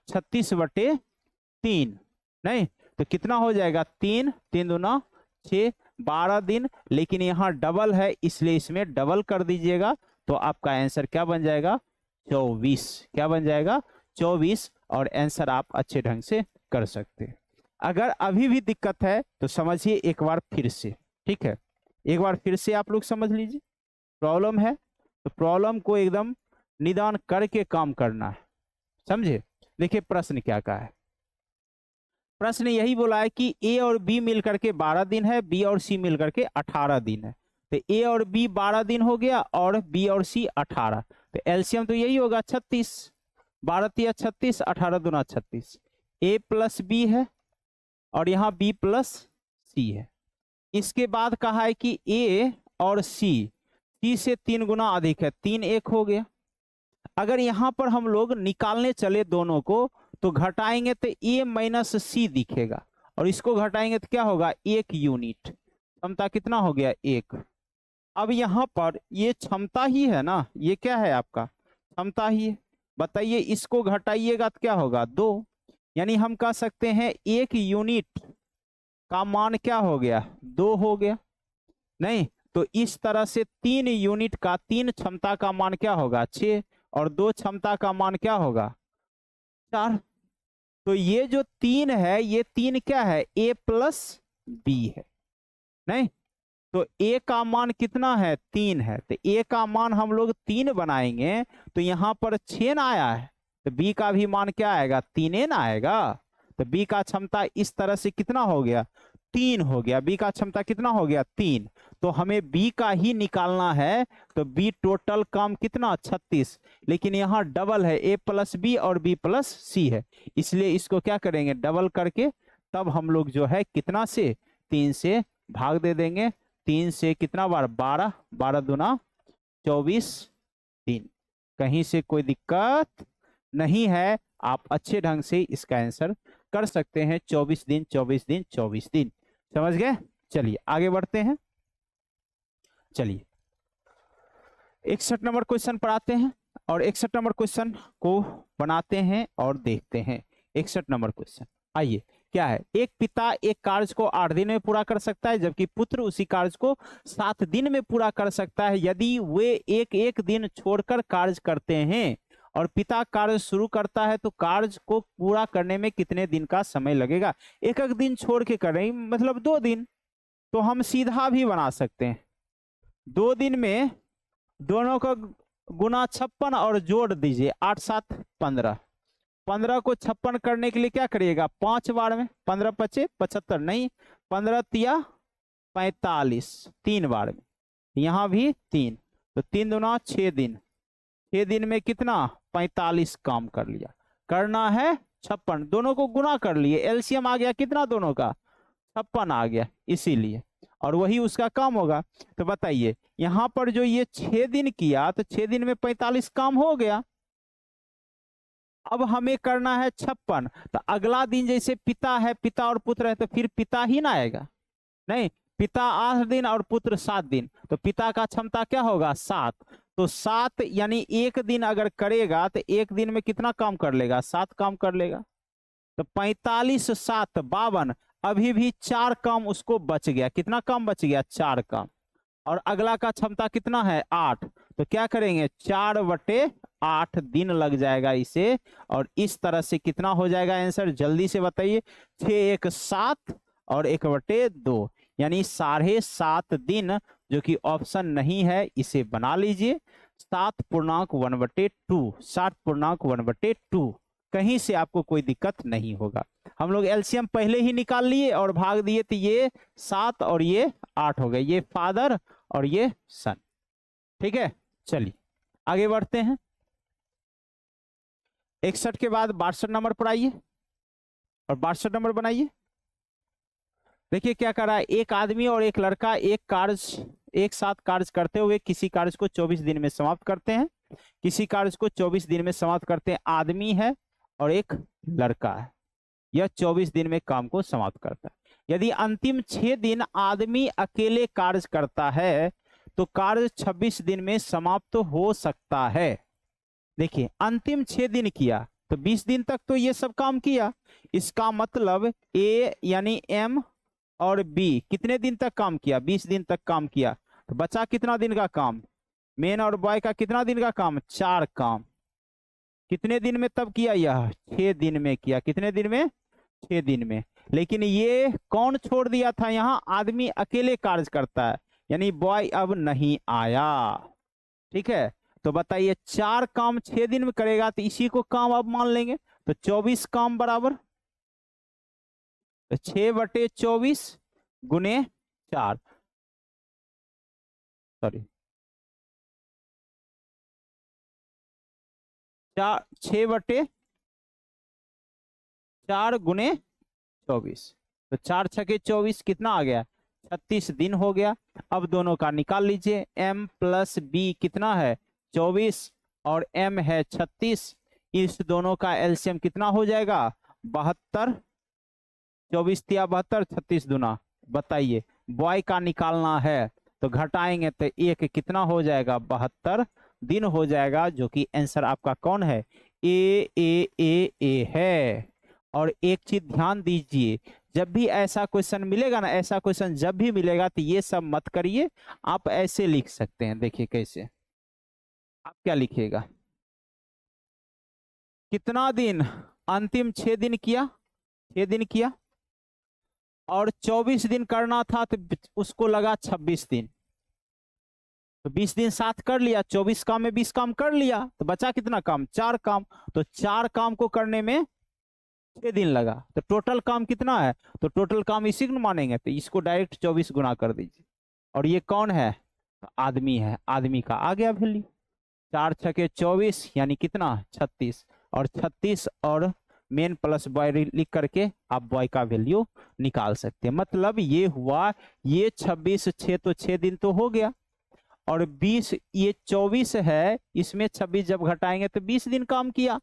36/3, नहीं तो कितना हो जाएगा 3, 3 दूना 6, 12 दिन, लेकिन यहाँ डबल है इसलिए इसमें डबल कर दीजिएगा, तो आपका आंसर क्या बन जाएगा 24, क्या बन जाएगा 24, और आंसर आप अच्छे ढंग से कर सकते हैं। अगर अभी भी दिक्कत है तो समझिए एक बार फिर से, ठीक है, एक बार फिर से आप लोग समझ लीजिए। प्रॉब्लम है तो प्रॉब्लम को एकदम निदान करके काम करना है, समझे। देखिए प्रश्न क्या कहा है, प्रश्न यही बोला है कि ए और बी मिलकर के 12 दिन है, बी और सी मिलकर के 18 दिन है, तो ए और बी 12 दिन हो गया और बी और सी 18, तो एलसीएम तो यही होगा 36, 12 तिया 36, 18 दूना 36। ए प्लस बी है और यहाँ बी प्लस सी है। इसके बाद कहा है कि ए और सी से 3 गुना अधिक है, 3 1 हो गया। अगर यहाँ पर हम लोग निकालने चले दोनों को तो घटाएंगे तो ए माइनस सी दिखेगा, और इसको घटाएंगे तो क्या होगा 1 यूनिट, क्षमता कितना हो गया 1। अब यहाँ पर ये क्षमता ही है ना, ये क्या है आपका क्षमता ही है, बताइए इसको घटाइएगा तो क्या होगा 2, यानी हम कह सकते हैं 1 यूनिट का मान क्या हो गया 2 हो गया, नहीं तो इस तरह से 3 यूनिट का 3 क्षमता का मान क्या होगा 6, और 2 क्षमता का मान क्या होगा 4। तो ये जो 3 है ये 3 क्या है a प्लस बी है, नहीं तो a का मान कितना है 3 है, तो a का मान हम लोग 3 बनाएंगे तो यहाँ पर 6 न आया है, तो b का भी मान क्या आएगा 3 न आएगा, तो b का क्षमता इस तरह से कितना हो गया 3 हो गया, b का क्षमता कितना हो गया 3, तो हमें b का ही निकालना है, तो b टोटल काम कितना 36, लेकिन यहाँ डबल है a प्लस बी और b प्लस सी है, इसलिए इसको क्या करेंगे डबल करके, तब हम लोग जो है कितना से 3 से भाग दे देंगे, 3 से कितना बार 12, 12 दूना 24 दिन। कहीं से कोई दिक्कत नहीं है, आप अच्छे ढंग से इसका आंसर कर सकते हैं, 24 दिन 24 दिन 24 दिन, समझ गए। चलिए आगे बढ़ते हैं। चलिए 61 नंबर क्वेश्चन पर आते हैं और 61 नंबर क्वेश्चन को बनाते हैं और देखते हैं। 61 नंबर क्वेश्चन आइए, क्या है? एक पिता एक कार्य को 8 दिन में पूरा कर सकता है, जबकि पुत्र उसी कार्य को 7 दिन में पूरा कर सकता है। यदि वे एक एक दिन छोड़कर कार्य करते हैं और पिता कार्य शुरू करता है तो कार्य को पूरा करने में कितने दिन का समय लगेगा? एक एक दिन छोड़ के कर रहे मतलब 2 दिन, तो हम सीधा भी बना सकते हैं। 2 दिन में दोनों का गुना 56 और जोड़ दीजिए 8 7 15। 15 को 56 करने के लिए क्या करिएगा? 5 बार में 15 पचे 75 नहीं, 15 तिया 45, 3 बार में, यहाँ भी 3, तो 3 दूना 6 दिन, 6 दिन में कितना? 45 काम कर लिया। करना है 56, दोनों को गुना कर लिए, एलसीएम आ गया कितना दोनों का? 56 आ गया, इसीलिए, और वही उसका काम होगा। तो बताइए यहां पर जो ये 6 दिन किया तो 6 दिन में 45 काम हो गया। अब हमें करना है 56, तो अगला दिन जैसे पिता है, पिता और पुत्र है, तो फिर पिता ही ना आएगा? नहीं, पिता 8 दिन और पुत्र 7 दिन, तो पिता का क्षमता क्या होगा? 7, तो 7 यानी एक दिन अगर करेगा तो एक दिन में कितना काम कर लेगा? 7 काम कर लेगा। तो 45 7 52, अभी भी 4 काम उसको बच गया। कितना काम बच गया? 4 काम। और अगला का क्षमता कितना है? 8, तो क्या करेंगे? 4/8 दिन लग जाएगा इसे, और इस तरह से कितना हो जाएगा आंसर? जल्दी से बताइए। 6 1 7 और 1/2, यानी 7.5 दिन, जो कि ऑप्शन नहीं है, इसे बना लीजिए। 7.1/2, 7.1/2, कहीं से आपको कोई दिक्कत नहीं होगा। हम लोग एलसीएम पहले ही निकाल लिए और भाग दिए, तो ये 7 और ये 8 हो गए, ये फादर और ये सन। ठीक है, चलिए आगे बढ़ते हैं। 61 के बाद 62 नंबर पर आइए और 62 नंबर बनाइए। देखिए क्या कर रहा है, एक आदमी और एक लड़का एक साथ कार्य करते हुए किसी कार्य को 24 दिन में समाप्त करते हैं। किसी कार्य को 24 दिन में समाप्त करते हैं, आदमी है और एक लड़का है, यह 24 दिन में काम को समाप्त करता है। यदि अंतिम 6 दिन आदमी अकेले कार्य करता है तो कार्य 26 दिन में समाप्त हो सकता है। देखिए अंतिम 6 दिन किया तो 20 दिन तक तो ये सब काम किया। इसका मतलब ए यानी एम और बी कितने दिन तक काम किया? 20 दिन तक काम किया। तो बचा कितना दिन का काम? मेन और बॉय का कितना दिन का काम? 4 काम। कितने दिन में तब किया? यह 6 दिन में किया। कितने दिन में? 6 दिन में। लेकिन ये कौन छोड़ दिया था? यहाँ आदमी अकेले कार्य करता है, यानी बॉय अब नहीं आया। ठीक है, तो बताइए 4 काम 6 दिन में करेगा, तो इसी को काम अब मान लेंगे। तो 24 काम बराबर 6/24 गुने 4, सॉरी 6/4 गुने 24, तो 4 छके 24 कितना आ गया? 36 दिन हो गया। अब दोनों का निकाल लीजिए। m प्लस बी कितना है? 24 और m है 36। इस दोनों का एलसीएम कितना हो जाएगा? 72। 24 तिया 72, 36 दूना। बताइए बॉय का निकालना है तो घटाएंगे तो एक कितना हो जाएगा? 72 दिन हो जाएगा, जो कि आंसर आपका कौन है? ए है। और एक चीज ध्यान दीजिए, जब भी ऐसा क्वेश्चन मिलेगा ना, ऐसा क्वेश्चन जब भी मिलेगा तो ये सब मत करिए, आप ऐसे लिख सकते हैं। देखिए कैसे, आप क्या लिखिएगा? कितना दिन? अंतिम 6 दिन किया, 6 दिन किया और 24 दिन करना था तो उसको लगा 26 दिन, तो 20 दिन साथ कर लिया। 24 काम में 20 काम कर लिया, तो बचा कितना काम? 4 काम। तो 4 काम को करने में 6 दिन लगा, तो टोटल काम कितना है? तो टोटल काम इसी को मानेंगे, तो इसको डायरेक्ट 24 गुना कर दीजिए। और ये कौन है? आदमी है। आदमी का आ गया वैल्यू 4 छके 24 यानी कितना? 36। और 36 और मेन प्लस बॉय लिख करके आप बॉय का वैल्यू निकाल सकते हैं। मतलब ये हुआ, ये 26 6 तो 6 दिन तो हो गया, और 20 ये 24 है, इसमें 26 जब घटाएंगे तो 20 दिन काम किया।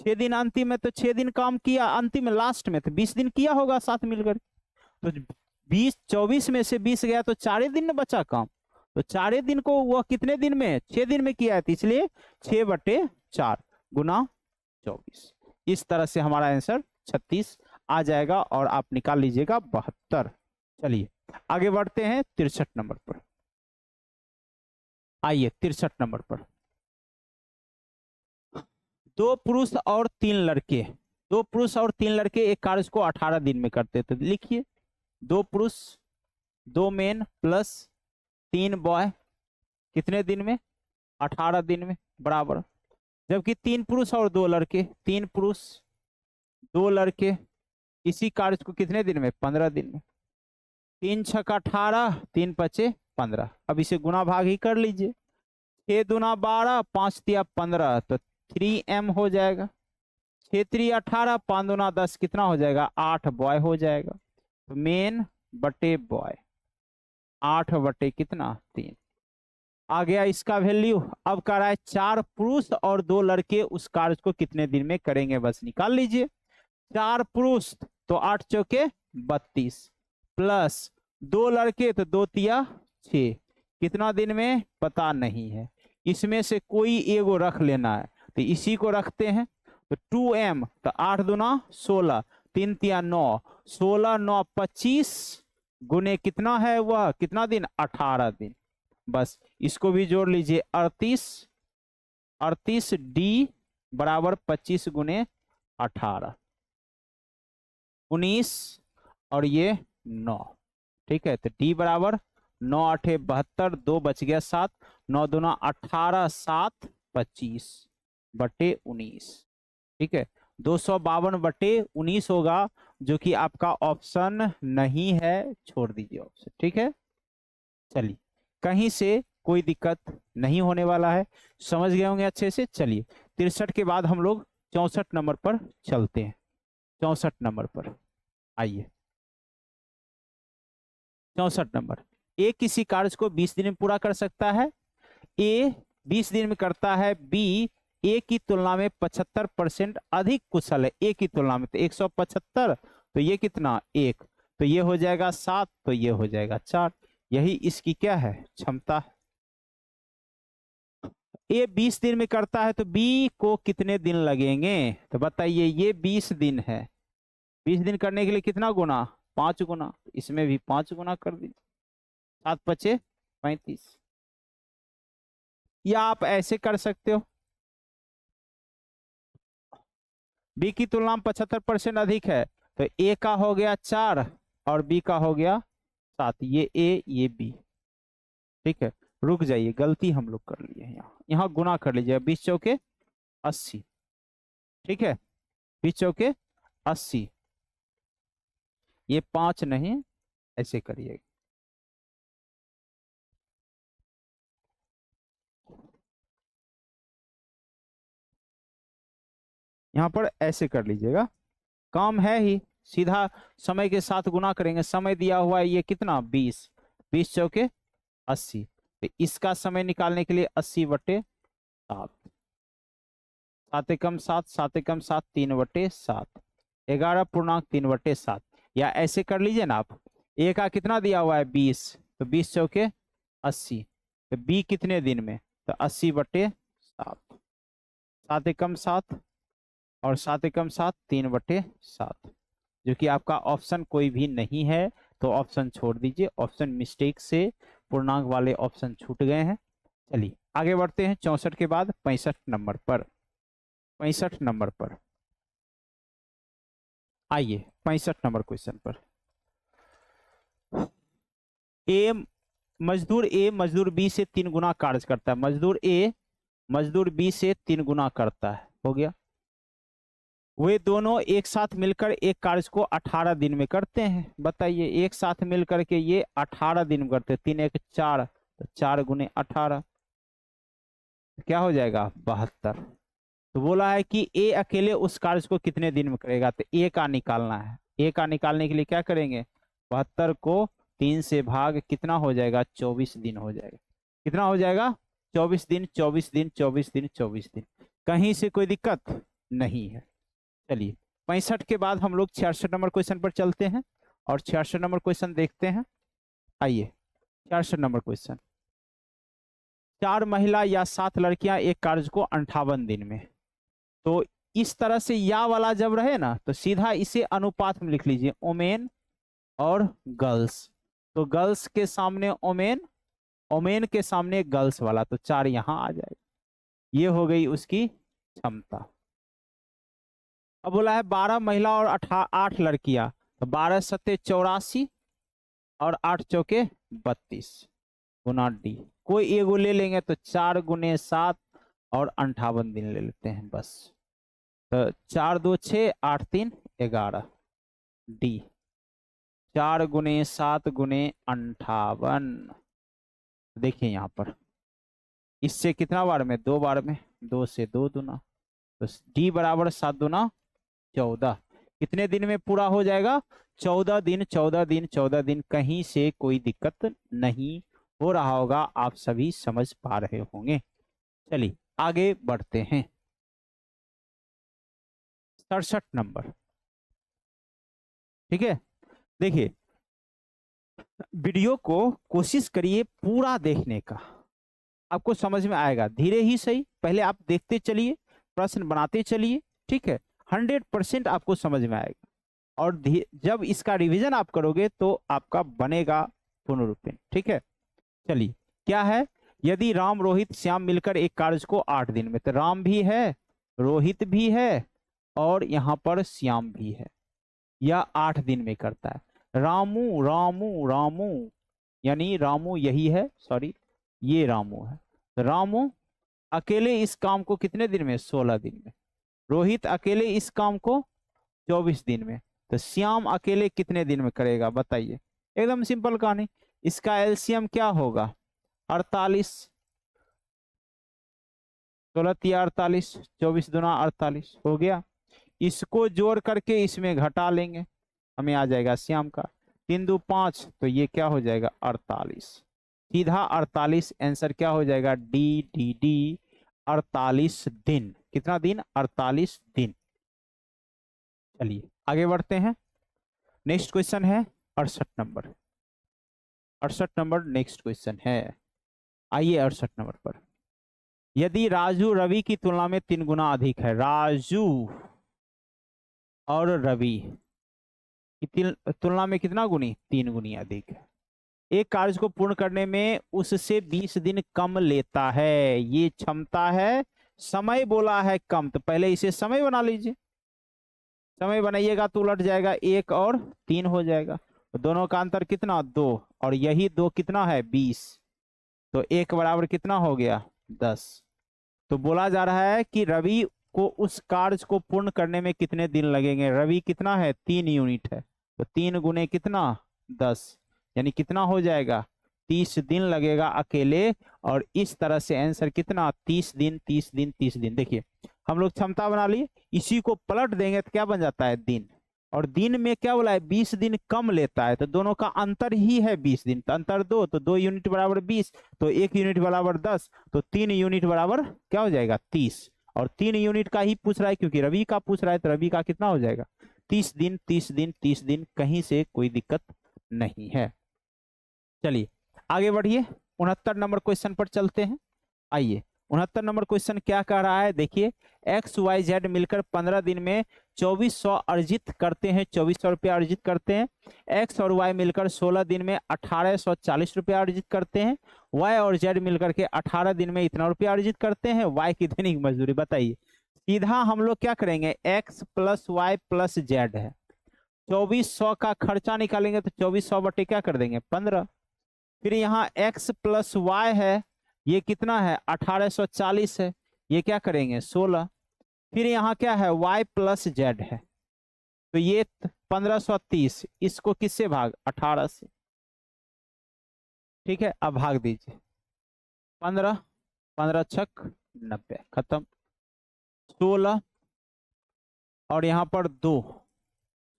6 दिन अंतिम में तो 6 दिन काम किया, अंतिम लास्ट में तो 20 दिन किया होगा साथ मिलकर। तो 24 में से 20 गया तो 4 दिन में बचा काम, तो 4 दिन को वह कितने दिन में, 6 दिन में किया है, तो इसलिए 6/4 गुना 24। इस तरह से हमारा आंसर 36 आ जाएगा और आप निकाल लीजिएगा 72। चलिए आगे बढ़ते हैं 63 नंबर पर। आइए 63 नंबर पर, 2 पुरुष और 3 लड़के, 2 पुरुष और 3 लड़के एक कार्य को 18 दिन में करते, तो लिखिए 2 पुरुष 2 मेन प्लस 3 बॉय कितने दिन में, 18 दिन में, बराबर। जबकि 3 पुरुष और 2 लड़के, 3 पुरुष 2 लड़के इसी कार्य को कितने दिन में, 15 दिन में। 3 छक 18, 3 पचे 15। अब इसे गुना भाग ही कर लीजिए, 6 दूना 12, 5 तिया 15, तो 3m हो जाएगा। 6 3 18, 5 दूना 10, कितना हो जाएगा, 8 बॉय हो जाएगा। तो मेन बटे बॉय 8 बटे कितना, 3 आ गया इसका वैल्यू। अब कह रहा है 4 पुरुष और 2 लड़के उस कार्य को कितने दिन में करेंगे, बस निकाल लीजिए। 4 पुरुष तो 8 चौके 32 प्लस 2 लड़के तो 2 तिया 6, कितना दिन में पता नहीं है, इसमें से कोई एगो रख लेना है, तो इसी को रखते हैं। तो 2m, तो 8 दूना 16, 3 तिया 9, 16 9 25 गुने कितना है वह, कितना दिन, 18 दिन। बस इसको भी जोड़ लीजिए, 38 डी बराबर 25 गुने 18, 19 और ये 9। ठीक है, तो डी बराबर 9 8 72, 2 बच गया 7, 9 दूना 18, 7 25 बटे 19। ठीक है, 252/19 होगा, जो कि आपका ऑप्शन नहीं है, छोड़ दीजिए ऑप्शन। ठीक है, चलिए कहीं से कोई दिक्कत नहीं होने वाला है, समझ गए होंगे अच्छे से। चलिए 63 के बाद हम लोग 64 नंबर पर चलते हैं। 64 नंबर पर आइए, 64 नंबर, ए किसी कार्य को 20 दिन में पूरा कर सकता है, ए 20 दिन में करता है, बी ए की तुलना में 75% अधिक कुशल है, ए की तुलना में, तो 175, तो ये कितना 1, तो ये हो जाएगा 7, तो ये हो जाएगा 4। यही इसकी क्या है, क्षमता है। ए 20 दिन में करता है, तो बी को कितने दिन लगेंगे, तो बताइए, ये 20 दिन है, 20 दिन करने के लिए कितना गुना, 5 गुना, इसमें भी 5 गुना कर दीजिए, 7 पचे 35। या आप ऐसे कर सकते हो, बी की तुलना में 75% अधिक है, तो ए का हो गया 4 और बी का हो गया 7, ये ए ये बी। ठीक है, रुक जाइए, गलती हम लोग कर लिए, यहाँ गुना कर लीजिए, 20 चौके 80। ठीक है, 20 चौके 80, ये 5 नहीं, ऐसे करिएगा, यहाँ पर ऐसे कर लीजिएगा, काम है ही, सीधा समय के साथ गुना करेंगे। समय दिया हुआ है ये कितना, 20, 20 चौके 80, तो इसका समय निकालने के लिए 80/7, 7 एकम 7, 7 एकम 7, 3/7, 11.3/7, या ऐसे कर लीजिए ना आप, ए का कितना दिया हुआ है 20, तो 20 चौके 80, तो बी कितने दिन में, तो 80/7, 7 एकम 7 और 7 एकम 7, 3/7, जो कि आपका ऑप्शन कोई भी नहीं है, तो ऑप्शन छोड़ दीजिए, ऑप्शन मिस्टेक से पूर्णांक वाले ऑप्शन छूट गए हैं। चलिए आगे बढ़ते हैं 64 के बाद 65 नंबर पर। 65 नंबर पर आइए, 65 नंबर क्वेश्चन पर, मजदूर बी से 3 गुना कार्य करता है, मजदूर बी से 3 गुना करता है, हो गया। वे दोनों एक साथ मिलकर एक कार्य को 18 दिन में करते हैं, बताइए, एक साथ मिलकर के ये 18 दिन में करते हैं, 3 1 4, तो 4 गुने 18, क्या हो जाएगा 72। तो बोला है कि ए अकेले उस कार्य को कितने दिन में करेगा, तो ए का निकालना है। ए का निकालने के लिए क्या करेंगे, 72 को 3 से भाग, कितना हो जाएगा, 24 दिन हो जाएगा, कितना हो जाएगा, 24 दिन 24 दिन 24 दिन 24 दिन, कहीं से कोई दिक्कत नहीं है। चलिए 65 के बाद हम लोग 66 नंबर क्वेश्चन पर चलते हैं और 66 नंबर क्वेश्चन देखते हैं। आइए 66 नंबर क्वेश्चन, 4 महिला या 7 लड़कियां एक कार्य को 58 दिन में। तो इस तरह से या वाला जब रहे ना तो सीधा इसे अनुपात में लिख लीजिए, ओमेन और गर्ल्स। तो गर्ल्स के सामने ओमेन, ओमेन के सामने गर्ल्स वाला, तो 4 यहां आ जाएगा। ये हो गई उसकी क्षमता। अब बोला है 12 महिला और 8 लड़कियां, तो 12 सत्ते 84 और 8 चौके 32 गुना डी। कोई एगो ले लेंगे तो 4 गुने 7 और 58 दिन ले लेते हैं बस। तो 4 2 6 8 3 11 डी। 4 गुने 7 गुने 58। देखिए यहाँ पर इससे कितना बार में, 2 बार में, 2 से 2 दुना, तो डी बराबर 7 दुना 14। कितने दिन में पूरा हो जाएगा? 14 दिन। 14 दिन, 14 दिन, कहीं से कोई दिक्कत नहीं हो रहा होगा, आप सभी समझ पा रहे होंगे। चलिए आगे बढ़ते हैं। 67 नंबर, ठीक है। देखिए वीडियो को कोशिश करिए पूरा देखने का, आपको समझ में आएगा। धीरे ही सही, पहले आप देखते चलिए, प्रश्न बनाते चलिए, ठीक है। 100% आपको समझ में आएगा, और जब इसका रिवीजन आप करोगे तो आपका बनेगा पूर्ण रूपेण, ठीक है। चलिए क्या है, यदि राम रोहित श्याम मिलकर एक कार्य को 8 दिन में, तो राम भी है, रोहित भी है, और यहाँ पर श्याम भी है, यह 8 दिन में करता है। रामू रामू रामू, यानी रामू यही है, सॉरी ये रामू है। तो रामू अकेले इस काम को कितने दिन में? 16 दिन में। रोहित अकेले इस काम को 24 दिन में। तो श्याम अकेले कितने दिन में करेगा बताइए? एकदम सिंपल कहानी। इसका एलसीएम क्या होगा? 48, 16 तिया 48, 24 दुना 48 हो गया। इसको जोड़ करके इसमें घटा लेंगे, हमें आ जाएगा श्याम का 3 2 5, तो ये क्या हो जाएगा? 48। सीधा 48 आंसर क्या हो जाएगा? डी डी डी 48 दिन। कितना दिन? 48 दिन। चलिए आगे बढ़ते हैं। नेक्स्ट क्वेश्चन है 68 नंबर। 68 नंबर नेक्स्ट क्वेश्चन है। आइए 68 नंबर पर, यदि राजू रवि की तुलना में 3 गुना अधिक है, राजू और रवि की तुलना में कितना गुनी? 3 गुनी अधिक है। एक कार्य को पूर्ण करने में उससे 20 दिन कम लेता है, ये क्षमता है। समय बोला है कम, तो पहले इसे समय बना लीजिए। समय बनाइएगा तो उलट जाएगा, 1 और 3 हो जाएगा। तो दोनों का अंतर कितना? 2, और यही 2 कितना है? 20। तो 1 बराबर कितना हो गया? 10। तो बोला जा रहा है कि रवि को उस कार्य को पूर्ण करने में कितने दिन लगेंगे? रवि कितना है? 3 यूनिट है, तो 3 गुने कितना? 10, यानी कितना हो जाएगा? 30 दिन लगेगा अकेले। और इस तरह से आंसर कितना? 30 दिन 30 दिन 30 दिन। देखिए हम लोग क्षमता बना लिए, इसी को पलट देंगे तो क्या बन जाता है? दिन। और दिन में क्या बोला है? 20 दिन कम लेता है, तो दोनों का अंतर ही है 20 दिन। तो अंतर 2, तो 2 यूनिट बराबर 20, तो 1 यूनिट बराबर 10, तो 3 यूनिट बराबर क्या हो जाएगा? 30। और 3 यूनिट का ही पूछ रहा है, क्योंकि रवि का पूछ रहा है, तो रवि का कितना हो जाएगा? 30 दिन 30 दिन 30 दिन, कहीं से कोई दिक्कत नहीं है। चलिए आगे बढ़िए, 69 नंबर क्वेश्चन पर चलते हैं। आइए 69 नंबर क्वेश्चन क्या कह रहा है? देखिए एक्स वाई जेड मिलकर 15 दिन में 2400 अर्जित करते हैं, 2400 रुपया अर्जित करते हैं। एक्स और वाई मिलकर 16 दिन में 1840 रुपया अर्जित करते हैं। वाई और जेड मिलकर के 18 दिन में इतना रुपया अर्जित करते हैं। वाई की दैनिक मजदूरी बताइए। सीधा हम लोग क्या करेंगे? X plus Y plus Z है, 2400 का खर्चा निकालेंगे तो 2400 बटे क्या कर देंगे? 15। फिर यहाँ x प्लस वाई है, ये कितना है? 1840 है, ये क्या करेंगे? 16। फिर यहाँ क्या है? y प्लस जेड है, तो ये 1530, इसको किससे भाग? 18 से, ठीक है। अब भाग दीजिए, 15 15 छक 90, खत्म। 16 और यहाँ पर 2,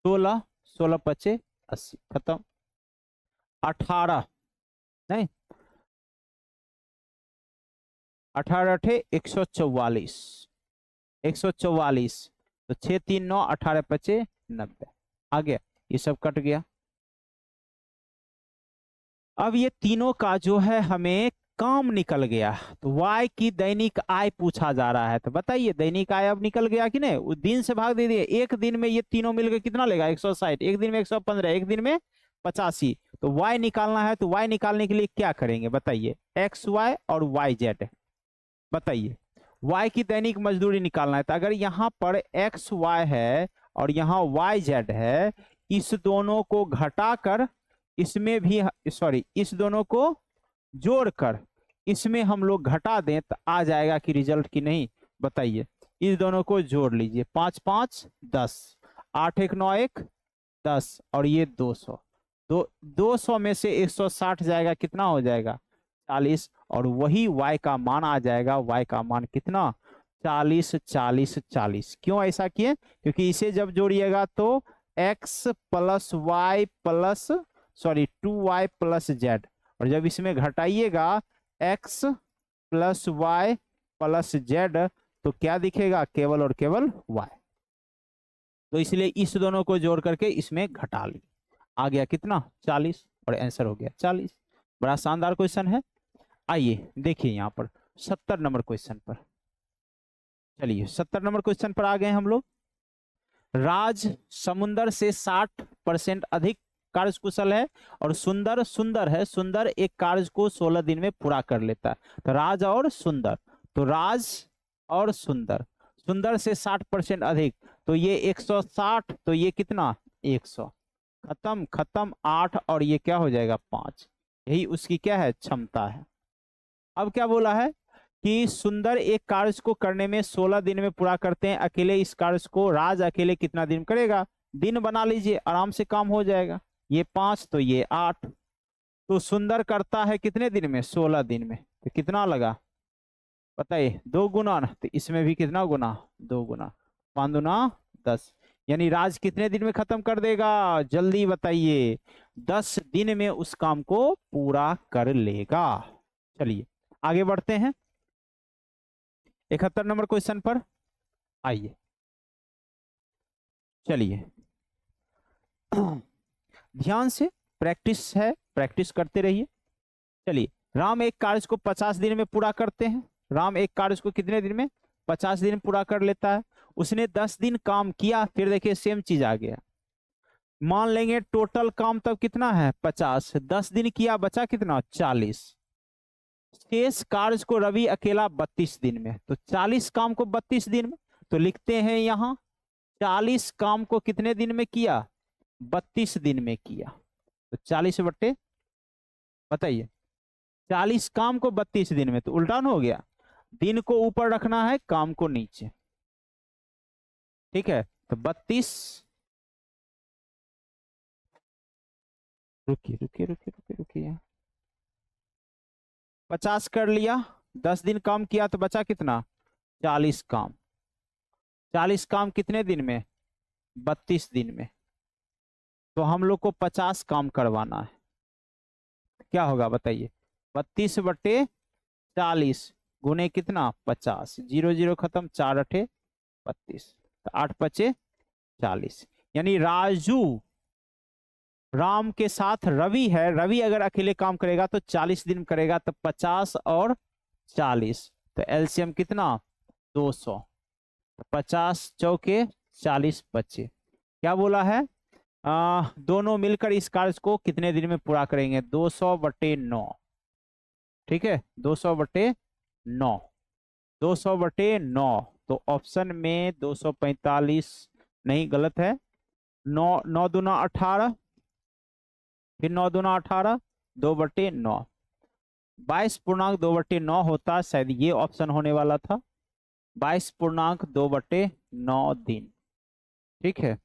16 16 पचे 80, खत्म। 18 नहीं, 18 अठे 144, 144, तो 6 3 9, 18 पचे 90, आ गया, ये सब कट गया। अब ये तीनों का जो है हमें काम निकल गया, तो y की दैनिक आय पूछा जा रहा है। तो बताइए दैनिक आय अब निकल गया कि नहीं, उस दिन से भाग दे दिए, एक दिन में ये तीनों मिलकर कितना लेगा 160, एक दिन में 115, एक दिन में 85। तो y निकालना है, तो y निकालने के लिए क्या करेंगे बताइए, एक्स वाई और वाई जेड। बताइए y की दैनिक मजदूरी निकालना है, तो अगर यहाँ पर एक्स वाई है और यहाँ वाई जेड है, इस दोनों को घटाकर इसमें भी, सॉरी इस दोनों को जोड़कर इसमें हम लोग घटा दें तो आ जाएगा कि रिजल्ट की नहीं। बताइए इस दोनों को जोड़ लीजिए, 5 5 10, 8 1 9 1 10 और ये 200, 200 में से 160 जाएगा, कितना हो जाएगा 40, और वही y का मान आ जाएगा। y का मान कितना 40 40 40। क्यों ऐसा किए, क्योंकि इसे जब जोड़िएगा तो x plus Y plus, sorry 2y plus Z, और जब इसमें घटाइएगा x plus Y plus Z, तो क्या दिखेगा केवल और केवल y। तो इसलिए इस दोनों को जोड़ करके इसमें घटा ली, आ गया कितना 40, और आंसर हो गया 40। बड़ा शानदार क्वेश्चन है। आइए देखिए यहाँ पर 70 नंबर क्वेश्चन पर, चलिए 70 नंबर क्वेश्चन पर आ गए हम लोग। राज समुंदर से 60% अधिक कार्यकुशल है और सुंदर सुंदर है, सुंदर एक कार्य को 16 दिन में पूरा कर लेता है। तो राज और सुंदर, तो राज और सुंदर, सुंदर से 60% अधिक, तो ये 160, तो ये कितना 100, खत्म खत्म 8, और ये क्या हो जाएगा 5। यही उसकी क्या है क्षमता है। अब क्या बोला है कि सुंदर एक कार्य को करने में 16 दिन में पूरा करते हैं, अकेले इस कार्य को राज अकेले कितना दिन करेगा, दिन बना लीजिए आराम से काम हो जाएगा। ये 5 तो ये 8, तो सुंदर करता है कितने दिन में 16 दिन में, तो कितना लगा बताइए 2 गुना, तो इसमें भी कितना गुना 2 गुना, 5 दूना 10, यानी राज कितने दिन में खत्म कर देगा, जल्दी बताइए 10 दिन में उस काम को पूरा कर लेगा। चलिए आगे बढ़ते हैं 71 नंबर क्वेश्चन पर। आइए चलिए ध्यान से, प्रैक्टिस है, प्रैक्टिस करते रहिए। चलिए राम एक कार्य को 50 दिन में पूरा करते हैं। राम एक कार्य को कितने दिन में 50 दिन में पूरा कर लेता है। उसने 10 दिन काम किया, फिर देखिए सेम चीज आ गया। मान लेंगे टोटल काम तब कितना है 50, 10 दिन किया बचा कितना 40। शेष कार्य को रवि अकेला 32 दिन में, तो 40 काम को 32 दिन में, तो लिखते हैं यहां 40 काम को कितने दिन में किया 32 दिन में किया, तो 40 बट्टे, बताइए 40 काम को 32 दिन में, तो उल्टा हो गया, दिन को ऊपर रखना है काम को नीचे, ठीक है। तो 32, रुकिए रुकिए रुकिए रुकिए रुकिए, 50 कर लिया, 10 दिन काम किया तो बचा कितना 40 काम, 40 काम कितने दिन में 32 दिन में, तो हम लोग को 50 काम करवाना है। क्या होगा बताइए 32 बट्टे 40 गुने कितना 50, 0 0 खत्म, 4 8 32, तो 8 5 40, यानी राजू राम के साथ रवि है, रवि अगर अकेले काम करेगा तो 40 दिन करेगा, तो 50 और 40, तो एलसीएम कितना 200, 50 चौके 40 बचे। क्या बोला है दोनों मिलकर इस कार्य को कितने दिन में पूरा करेंगे 200 बटे 9, ठीक है 200 बटे 9, 200 बटे 9, तो ऑप्शन में 245 नहीं, गलत है, 9 9 दूना 18, फिर 9 दूना 18, 2 बटे 9, 22.2 बटे 9 होता, शायद ये ऑप्शन होने वाला था, 22.2 बटे 9 दिन, ठीक है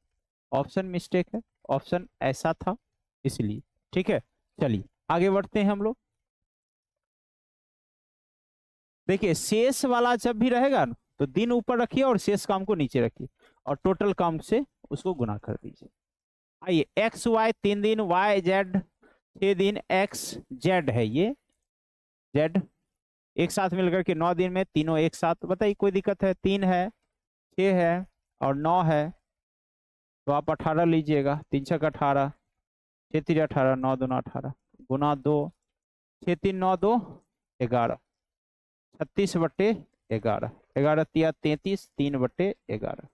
ऑप्शन मिस्टेक है, ऑप्शन ऐसा था इसलिए, ठीक है। चलिए आगे बढ़ते हैं हम लोग। देखिए शेष वाला जब भी रहेगा ना, तो दिन ऊपर रखिए और शेष काम को नीचे रखिए, और टोटल काम से उसको गुना कर दीजिए। आइए एक्स वाई 3 दिन, वाई जेड 6 दिन, एक्स जेड है ये जेड, एक साथ मिलकर के 9 दिन में, तीनों एक साथ, बताइए कोई दिक्कत है, 3 है 6 है और 9 है, तो आप 18 लीजिएगा, 3 6 18, 6 3 18, 9 2 18, गुना 2, 6 3 9 2 11, 36/11, 11 तिया 33, 3/11।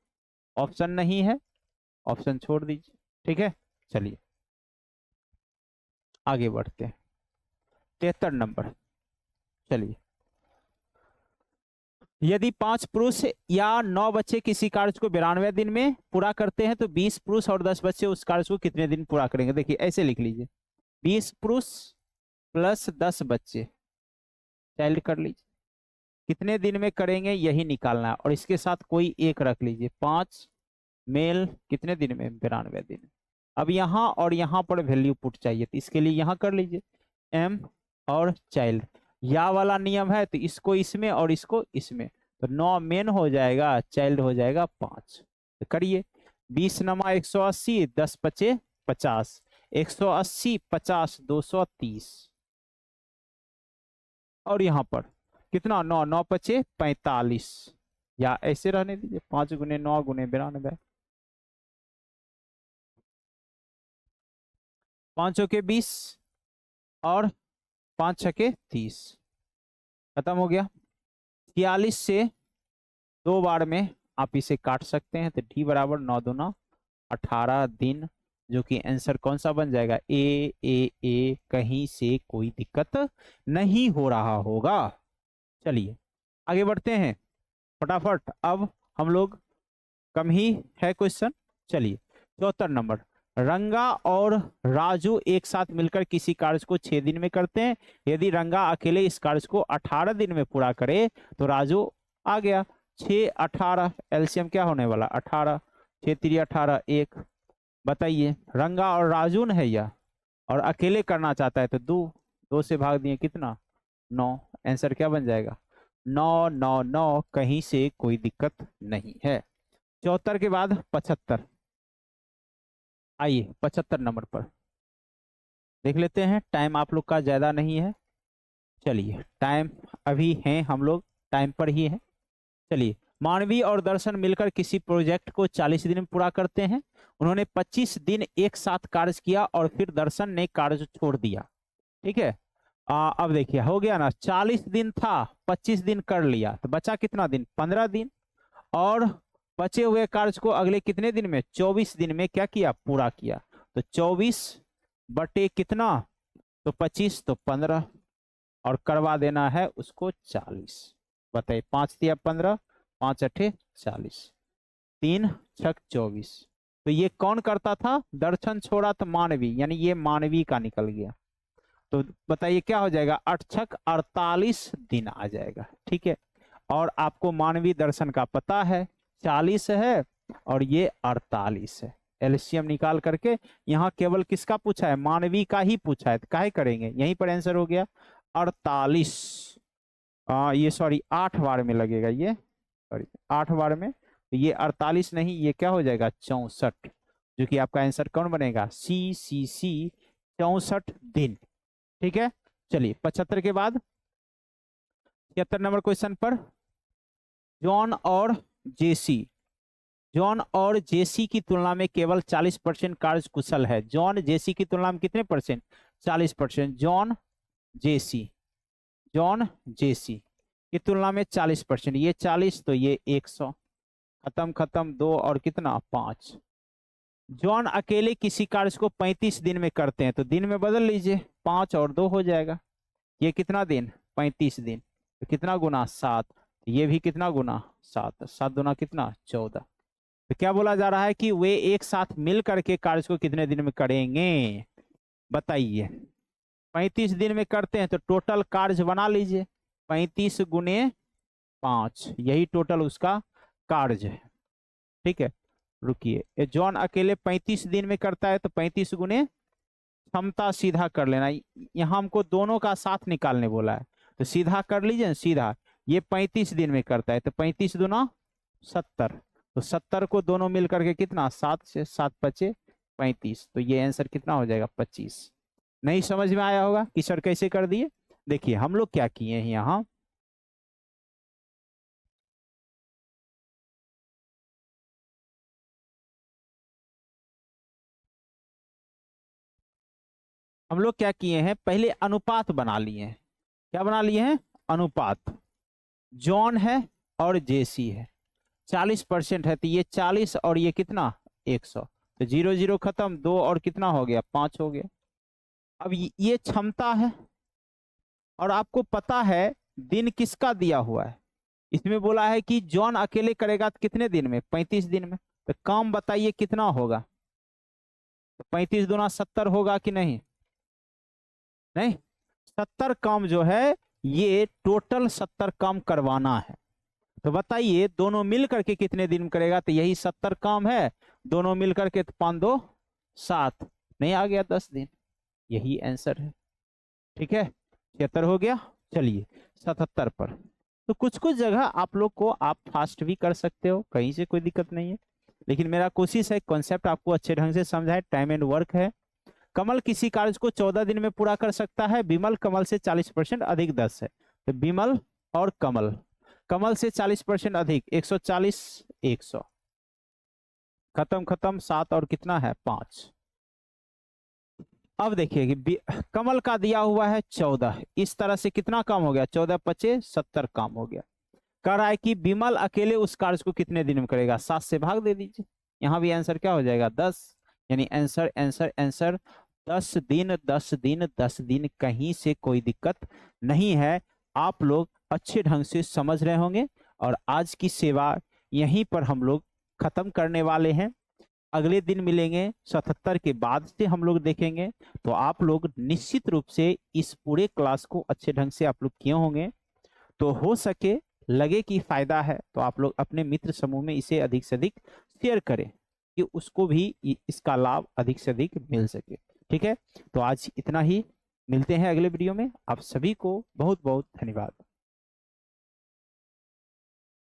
ऑप्शन नहीं है, ऑप्शन छोड़ दीजिए। ठीक है, चलिए आगे बढ़ते हैं। 73 नंबर, चलिए। यदि 5 पुरुष या 9 बच्चे किसी कार्य को 92 दिन में पूरा करते हैं तो 20 पुरुष और 10 बच्चे उस कार्य को कितने दिन पूरा करेंगे? देखिए ऐसे लिख लीजिए, 20 पुरुष प्लस 10 बच्चे, चाइल्ड कर लीजिए, कितने दिन में करेंगे यही निकालना है। और इसके साथ कोई एक रख लीजिए, 5 मेल कितने दिन में? 92 दिन। अब यहाँ और यहाँ पर वैल्यू पुट चाहिए, तो इसके लिए यहाँ कर लीजिए एम और चाइल्ड, या वाला नियम है तो इसको इसमें और इसको इसमें, तो 9 मेन हो जाएगा, चाइल्ड हो जाएगा 5। तो करिए, 20 नमा 180, 10 पचे 50, 180 50 230, और यहाँ पर कितना? 9, 9 पचे 45, या ऐसे रहने दीजिए, 5 गुने 9 गुने 92, 5 के 20 और 5 छके 30, खत्म हो गया। 46 से 2 बार में आप इसे काट सकते हैं, तो डी बराबर 9 दूना 18 दिन, जो कि आंसर कौन सा बन जाएगा? ए, कहीं से कोई दिक्कत नहीं हो रहा होगा। चलिए आगे बढ़ते हैं फटाफट, अब हम लोग कम ही है क्वेश्चन। चलिए 74 नंबर, रंगा और राजू एक साथ मिलकर किसी कार्य को 6 दिन में करते हैं। यदि रंगा अकेले इस कार्य को 18 दिन में पूरा करे तो राजू आ गया। 6 18 एलसीएम क्या होने वाला? 18, 6 3 18, 1। बताइए, रंगा और राजू है यह, और अकेले करना चाहता है तो 2 से भाग दिए कितना? 9। आंसर क्या बन जाएगा? 9 9 9, कहीं से कोई दिक्कत नहीं है। 74 के बाद 75, आइए 75 नंबर पर देख लेते हैं। टाइम आप लोग का ज्यादा नहीं है, चलिए टाइम अभी है, हम लोग टाइम पर ही है। चलिए, मानवी और दर्शन मिलकर किसी प्रोजेक्ट को 40 दिन में पूरा करते हैं। उन्होंने 25 दिन एक साथ कार्य किया और फिर दर्शन ने कार्य छोड़ दिया। ठीक है, अब देखिए हो गया ना, 40 दिन था, 25 दिन कर लिया, तो बचा कितना दिन? 15 दिन। और बचे हुए कार्य को अगले कितने दिन में? 24 दिन में क्या किया? पूरा किया। तो 24 बटे कितना? तो 25, तो 15, और करवा देना है उसको 40। बताइए, 5 दिया 15, 5 अठे 40, 3 छक 24। तो ये कौन करता था? दर्शन छोड़ा तो मानवी, यानी ये मानवी का निकल गया। तो बताइए क्या हो जाएगा? 8 छक 48 दिन आ जाएगा। ठीक है, और आपको मानवी दर्शन का पता है 40 है और ये 48 है। एलसीएम निकाल करके, यहाँ केवल किसका पूछा है? मानवी का ही पूछा है, तो काहे करेंगे, यहीं पर आंसर हो गया 48। ये सॉरी 8 बार में लगेगा, ये सॉरी 8 बार में, तो ये 48 नहीं, ये क्या हो जाएगा? 64, जो कि आपका आंसर कौन बनेगा? सी 64 दिन। ठीक है, चलिए 75 के बाद 76 नंबर क्वेश्चन पर, जॉन और जेसी, जॉन और जेसी की तुलना में केवल 40% कार्य कुशल है। जॉन जेसी की तुलना में कितने परसेंट? 40%। जेसी जॉन जेसी की तुलना में 40%, ये 40 तो ये 100, खत्म खत्म 2 और कितना? 5। जॉन अकेले किसी कार्य को 35 दिन में करते हैं, तो दिन में बदल लीजिए, 5 और 2 हो जाएगा। ये कितना दिन? 35 दिन, तो कितना गुना? 7। ये भी कितना गुना? 7, 7 गुना कितना? 14। तो क्या बोला जा रहा है कि वे एक साथ मिल करके कार्य को कितने दिन में करेंगे? बताइए, 35 दिन में करते हैं तो टोटल कार्य बना लीजिए, 35 गुने 5, यही टोटल उसका कार्य है। ठीक है, रुकिए, ये जॉन अकेले 35 दिन में करता है तो 35 गुने क्षमता सीधा कर लेना, यहाँ हमको दोनों का साथ निकालने बोला है, तो सीधा कर लीजिए सीधा। ये 35 दिन में करता है तो 35 दूना 70, तो 70 को दोनों मिल करके कितना? 7 से 7 पचे 35, तो ये आंसर कितना हो जाएगा? 25। नहीं समझ में आया होगा कि सर कैसे कर दिए? देखिए हम लोग क्या किए हैं, यहाँ हम लोग क्या किए हैं, पहले अनुपात बना लिए हैं। क्या बना लिए हैं, अनुपात। जॉन है और जेसी है, 40% है, तो ये 40 और ये कितना 100, तो 0 0 खत्म, 2 और कितना हो गया 5 हो गया। अब ये क्षमता है और आपको पता है दिन किसका दिया हुआ है, इसमें बोला है कि जॉन अकेले करेगा तो कितने दिन में, 35 दिन में। तो काम बताइए कितना होगा, तो 35 दूना 70 होगा कि नहीं, नहीं 70 काम जो है ये टोटल 70 काम करवाना है। तो बताइए दोनों मिल करके कितने दिन में करेगा, तो यही 70 काम है, दोनों मिल करके तो 5 2 7, नहीं आ गया 10 दिन, यही आंसर है। ठीक है 76 हो गया। चलिए 77 पर, तो कुछ कुछ जगह आप लोग को आप फास्ट भी कर सकते हो, कहीं से कोई दिक्कत नहीं है, लेकिन मेरा कोशिश है कॉन्सेप्ट आपको अच्छे ढंग से समझाए। टाइम एंड वर्क है। कमल किसी कार्य को 14 दिन में पूरा कर सकता है, विमल कमल से 40% अधिक 10 है, तो विमल और कमल, कमल से 40% अधिक 140 100, खत्म खत्म 7 और कितना है 5। अब देखिए कि कमल का दिया हुआ है 14, इस तरह से कितना काम हो गया, 14 25 70 काम हो गया। कह रहा है कि विमल अकेले उस कार्य को कितने दिन में करेगा, 7 से भाग दे दीजिए, यहां भी आंसर क्या हो जाएगा 10, यानी आंसर आंसर आंसर 10 दिन 10 दिन 10 दिन, कहीं से कोई दिक्कत नहीं है। आप लोग अच्छे ढंग से समझ रहे होंगे और आज की सेवा यहीं पर हम लोग खत्म करने वाले हैं। अगले दिन मिलेंगे 77 के बाद से हम लोग देखेंगे, तो आप लोग निश्चित रूप से इस पूरे क्लास को अच्छे ढंग से आप लोग किए होंगे, तो हो सके लगे कि फायदा है तो आप लोग अपने मित्र समूह में इसे अधिक से अधिक शेयर करें कि उसको भी इसका लाभ अधिक से अधिक मिल सके। ठीक है, तो आज इतना ही, मिलते हैं अगले वीडियो में। आप सभी को बहुत बहुत धन्यवाद।